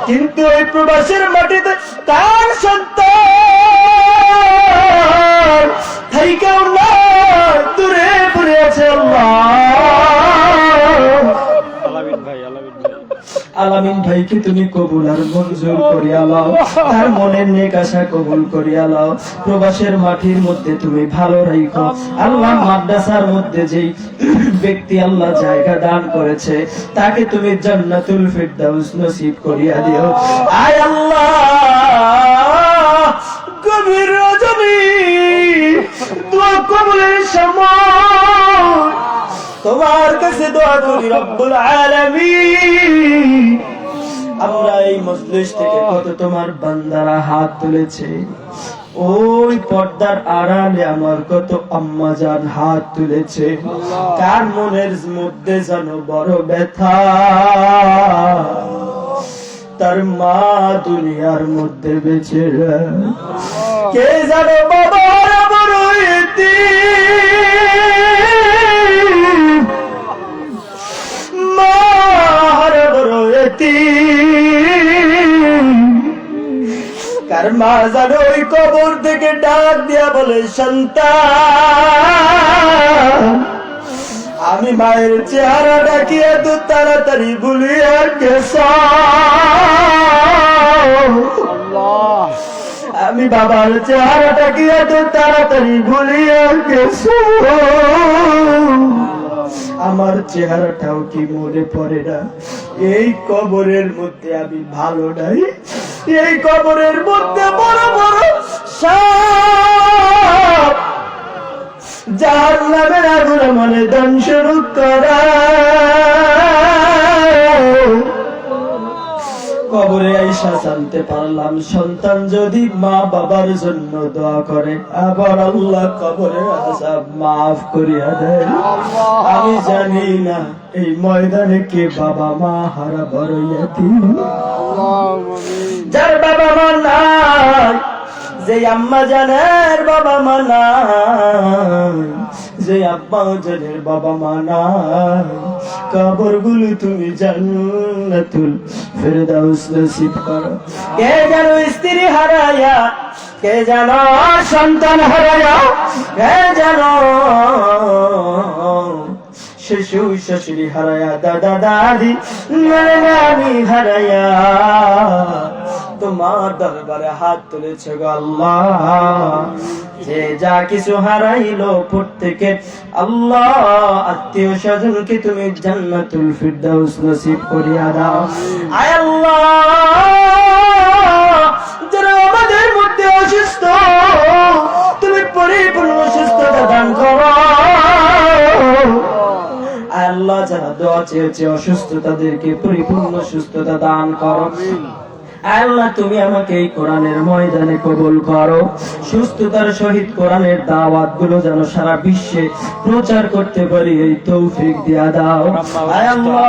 কিন্তু এই প্রবাসের মাটিতে তার সন্তান থাইকাও না, দূরে পড়ে আছে। আল্লাহ, আলামিন ভাইকে তুমি কবুল আর মঞ্জুর করিয়া লও, তার মনের নেক আশা কবুল করিয়া লও, প্রবাসের মাটির মধ্যে তুমি ভালো রাখো। আল্লাহ, মাদ্রাসার মধ্যে যেই ব্যক্তি আল্লাহ জায়গা দান করেছে তাকে তুমি জান্নাতুল ফিরদাউস নসিব করিয়া দিও। আয় আল্লাহ, গভীর রজনী দোয়া কবুলের সময় তোমার কাছে দোয়া করি রব্বুল আলামিন। আমরা এই মজলিস থেকে কত তোমার বান্দারা হাত তুলেছে, ওই পর্দার আড়ালে আমার কত আম্মা জান হাত তুলেছে, কার মনের মধ্যে যেন বড় ব্যথা, তার মা দুনিয়ার মধ্যে বেঁচে নেই, কে জানো বাবার বড় এতিম, মার বড় এতিম, কার মা জানো ওই কবর থেকে ডাক দিয়া বলে, সন্তান আমি মায়ের চেহারা ডাকিয়ে তো তাড়াতাড়ি ভুলিয়ে গেছ, আমি বাবার চেহারা ডাকিয়ে তো তাড়াতাড়ি ভুলিয়ে গেছ, আমার চেহারাটাও কি মনে পড়ে না? এই কবরের মধ্যে আমি ভালো নাই, এই কবরের মধ্যে বড় বড় সাপ জাহান্নামের আগুন মনে ধ্বংস করা, কবরে আইসা জানতে পারলাম সন্তান যদি মা বাবার জন্য দোয়া করে আবার আল্লাহ কবরের আযাব মাফ করিয়া দেয়। আমি জানি না এই ময়দানে কে বাবা মা হারা বড় ইয়াতীম, যার বাবা মা নাই, যে আম্মা জানের বাবা মা নাই, যে আব্বা জানের বাবা মা নাই, কবরগুলো তুমি জান্নাতুল ফিরদাউস নসিব করো। কে যেন স্ত্রী হারায়া, কে যেন সন্তান হারায়া, কে যেন শ্বশুর শাশুড়ি হারায়া, দাদা দাদি নানি হারায়া তোমার দরবারে হাত তুলেছে গো আল্লাহ। যে যা কিছু হারাইলো প্রত্যেকে আল্লাহ আত্মীয় স্বজনকে তুমি জান্নাতুল ফিরদাউস নসিব করিয়া দাও। আয় আল্লাহ, যারা আমাদের মধ্যে অসুস্থ তুমি পরিপূর্ণ সুস্থতা দান করো। আল্লাহ, যারা দোয়া চেয়েছে অসুস্থ তাদেরকে পরিপূর্ণ সুস্থতা দান করো। আল্লাহ, তুমি আমাকে এই কোরআনের ময়দানে কবুল করো, সুস্থতার সহিত কোরআনের দাওয়াত গুলো যেন সারা বিশ্বে প্রচার করতে পারি এই তৌফিক দিয়া দাও। আয় আল্লাহ,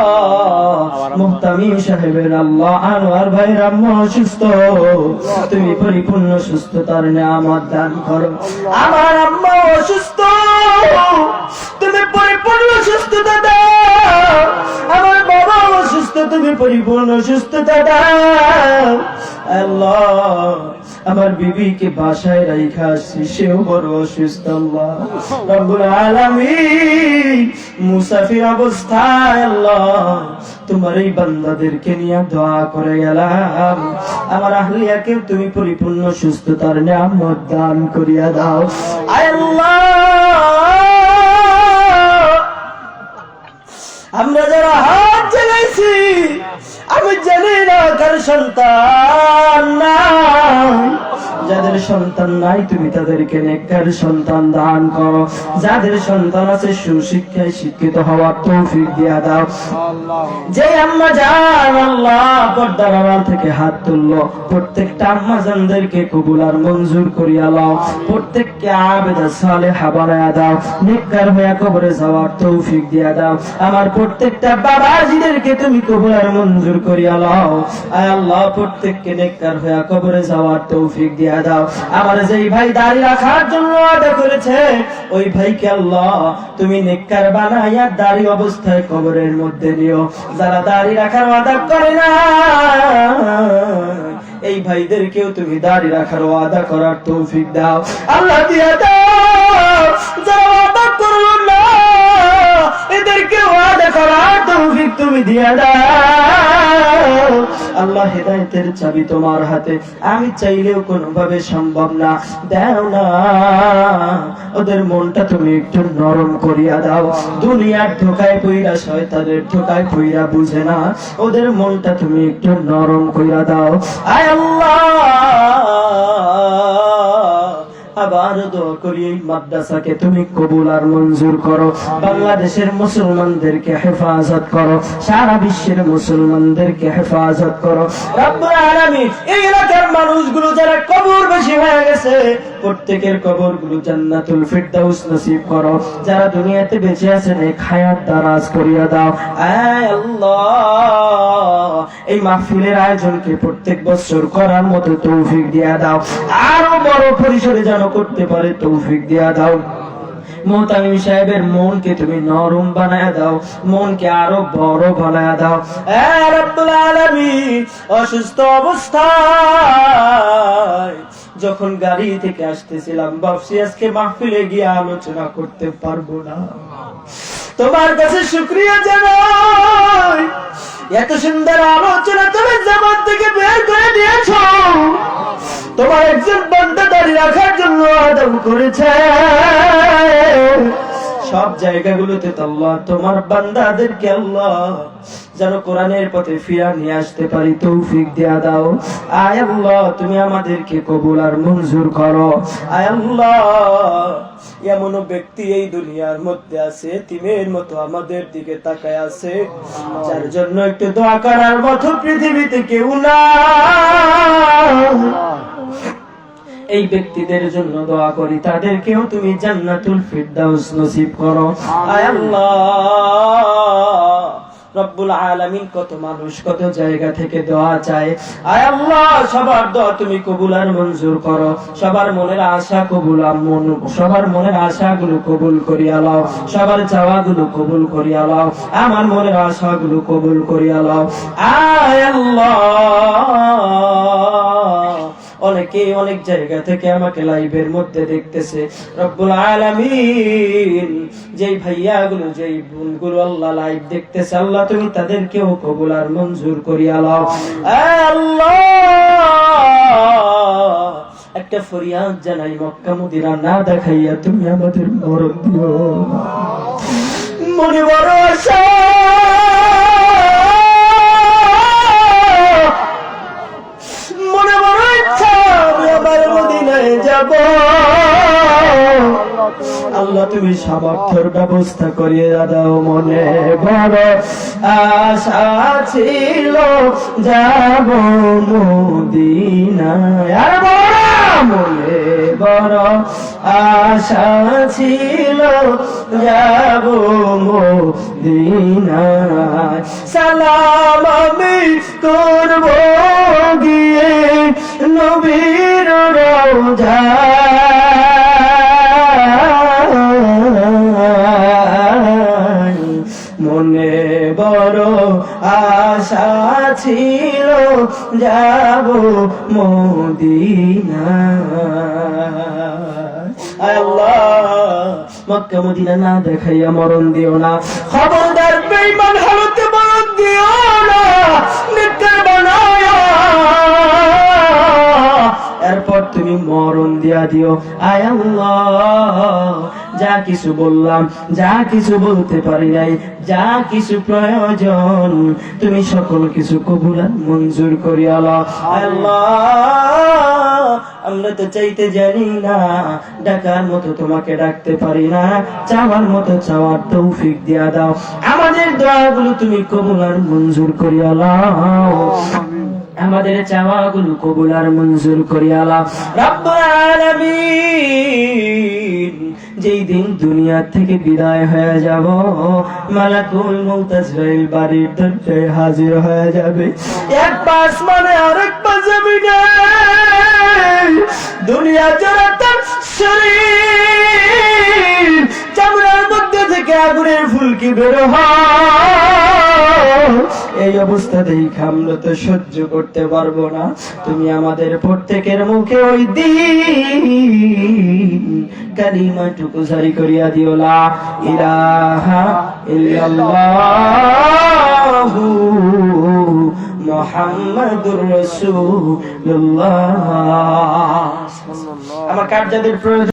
মুহতামিম সাহেবের আল্লাহ আনোয়ার ভাইয়ের আম্মা অসুস্থ, তুমি পরিপূর্ণ সুস্থতার নিয়ামত দান করো। আমার আম্মা অসুস্থ, তুমি পরিপূর্ণ সুস্থতা দাও। আমার বাবা অসুস্থ, তুমি পরিপূর্ণ সুস্থতা দাও। আল্লাহ, আমার বিবিকে বাসায় রাইখা আসছি, সেও বড় অসুস্থ। আল্লাহ রব্বুল আলামিন, মুসাফির অবস্থায় আল্লাহ তোমার এই বান্দাদেরকে নিয়ে দোয়া করে গেলাম, আমার আহলিয়াকে তুমি পরিপূর্ণ সুস্থতার নিয়ামত দান করিয়া দাও। আয় আল্লাহ, আমরা যারা হাত জাগাইছি, আমি জানি না কার সন্তান নাই, যাদের সন্তান নাই তুমি তাদেরকে নেককার সন্তান দান করো, যাদের সন্তান আছে সুশিক্ষায় শিক্ষিত হওয়ার তৌফিক দিয়া দাও। যে আম্মা জান আল্লাহ পর্দার আড়াল থেকে হাত তুললো, প্রত্যেকটা আম্মা জানদেরকে কবুল আর মঞ্জুর করিয়া লাও, প্রত্যেককে আবেদা সালেহা বানায়া দাও, নেককার হয়ে কবরে যাওয়ার তৌফিক দিয়া দাও। আমার প্রত্যেকটা বাবাজিদেরকে তুমি কবুল আর মঞ্জুর করিয়া লাও। আয় আল্লাহ, প্রত্যেককে নেককার হয়ে কবরে যাওয়ার তৌফিক দিয়া দাও। আমার যেই ভাই দাড়ি রাখার জন্য ওয়াদা করেছে, ওই ভাইকে আল্লাহ তুমি নেককার বানাইয়া দাড়ি অবস্থায় কবরের মধ্যে নিও। যারা দাড়ি রাখার ওয়াদা করে না, এই ভাইদেরকেও তুমি দাড়ি রাখার ওয়াদা করার তৌফিক দাও। আল্লাহ দিয়া দাও, যারা ওয়াদা করলো না এদেরকে ওয়াদা করার তৌফিক তুমি দিয়া দাও। আল্লাহ, হেদায়েতের চাবি তোমার হাতে, আমি চাইলেও কোনোভাবে সম্ভব না, দাও না। ওদের মনটা তুমি একটু নরম করিয়া দাও। দুনিয়ার ধোকায় পইরা, শয়তানের ধোকায় পইরা বুঝে না, ওদের মনটা তুমি একটু নরম কইরা দাও। আয় আল্লাহ, আবার দোয়া করি এই মাদ্রাসাকে তুমি কবুল আর মঞ্জুর করো। বাংলাদেশের মুসলমানদেরকে হেফাজত করো, সারা বিশ্বের মুসলমানদেরকে হেফাজত করো রব্বুল আলামিন। এই এলাকার মানুষগুলো যারা কবর বেশি হয়ে গেছে, প্রত্যেকের কবরগুলো জান্নাতুল ফিরদাউস নসিব করো। যারা দুনিয়াতে বেঁচে আছেন এক হায়াত দারাজ করিয়া দাও। আয় আল্লাহ, এই মাহফিলের আয়োজনকে প্রত্যেক বছর করার মতো তৌফিক দিয়া দাও, আরো বড় পরিসরে যেন করতে পারে তৌফিক দিয়া দাও। মোহতামিম সাহেবের মনকে তুমি নরম বানায় দাও, মনকে আরো বড় বানায় দাও। রব্বুল আলামিন, অসুস্থ অবস্থায় যখন গাড়ি থেকে আসতেছিলাম, ভাবছি আজকে মাহফিলে গিয়ে আলোচনা করতে পারবো না। তোমার কাছে শুকরিয়া জানাই, এত সুন্দর আলোচনা তুমি জামাত থেকে বের করে দিয়েছো। তোমার একজন বান্দা দাঁড়ি রাখার জন্য আদম করেছে, সব জায়গাগুলোতে তো আল্লাহ তোমার বান্দাদেরকে আল্লাহ যেন কোরআনের পথে ফিরা নিয়ে আসতে পারি তৌফিক দিয়া দাও। আয় আল্লাহ, তুমি আমাদেরকে কবুল আর মঞ্জুর করো। আয় আল্লাহ, এমন ব্যক্তি এই দুনিয়ার মধ্যে আছে, তিমের মতো আমাদের দিকে তাকায় আছে, যার জন্য একটু দোয়া করার মতো পৃথিবীতে কেউ না। এই ব্যক্তিদের জন্য দোয়া করি, তাদেরকেও তুমি জান্নাতুল ফিরদাউস নসিব করো। আয় আল্লাহ রব্বুল আলামিন, কত মানুষ কত জায়গা থেকে দোয়া চায়। আয় আল্লাহ, সবার দোয়া তুমি কবুল আর মঞ্জুর করো। সবার মনের আশা কবুল, সবার মনের আশাগুলো কবুল করিয়া লাও, সবার চাওয়াগুলো কবুল করিয়া লাও, আমার মনের আশাগুলো কবুল করিয়া লাও। আয় আল্লাহ, অনেকে অনেক জায়গা থেকে আমাকে লাইভের মধ্যে দেখতেছে, রব্বুল আলামিন, যেই ভাইয়াগুলো যেই বোনগুলো আল্লাহ লাইভ দেখতেছে, আল্লাহ তুমি তাদেরকেও কবুল আর মঞ্জুর করিয়া লাও। আল্লাহ, একটা ফরিয়াদ জানাই, মক্কা মদিনা না দেখাইয়া তুমি আমাদের মরণ দিও। মনে বড় আশা, মনে বড় ইচ্ছা, আমি আমার মদিনায় যাব। আল্লাহ তুমি সামর্থ্যের ব্যবস্থা করিয়ে দাও। মনে বড় আশা ছিল যাব মদিনায়, আর বড় মনে বড় আশা ছিল যাব মদিনায়। সালাম আমি করব গিয়ে নবীর রওজায়, মনে বড় আশা ছিল যাব মদিনা। আয় আল্লাহ, মক্কা মদিনা না দেখাইয়া মরণ দিও না, খবরদার বেঈমান হালতে মরণ দিও না, নেককার বানায়া এরপর তুমি মরণ দিয়া দিও। আয় আল্লাহ, যা কিছু বললাম, যা কিছু বলতে পারি নাই, যা কিছু প্রয়োজন তুমি সকল কিছু কবুল আর মঞ্জুর করিয়া লও। আয় আল্লাহ, আমরা তো চাইতে জানি না, ডাকার মতো তোমাকে ডাকতে পারি না, চাওয়ার মতো চাওয়ার তৌফিক দিয়া দাও। আমাদের দোয়াগুলো তুমি কবুল আর মঞ্জুর করিয়া লও, আমাদের চাওয়াগুলো কবুল আর মঞ্জুর করিয়া লও। রব্বুল আলামিন, যেই দিন দুনিয়া থেকে বিদায় হয়ে যাব, মালাকুল মউত আজরাইল বাড়ির দরজায় হাজির হয়ে যাবে। এক পাশ মানে আরেক পাশ জমিনে, দুনিয়া জোড়া তার শরীর, চামড়ার মধ্যে থেকে আগুনের ফুলকি বের হয়। এই অবস্থা দেখে আমরা তো সহ্য করতে পারবো না। তুমি আমাদের প্রত্যেকের মুখে ওই দিন কালিমাটুকু জারি করিয়া দিও, লা ইলাহা ইল্লাল্লাহু মুহাম্মাদুর রাসূলুল্লাহ। আমার কার যাদের প্রয়োজন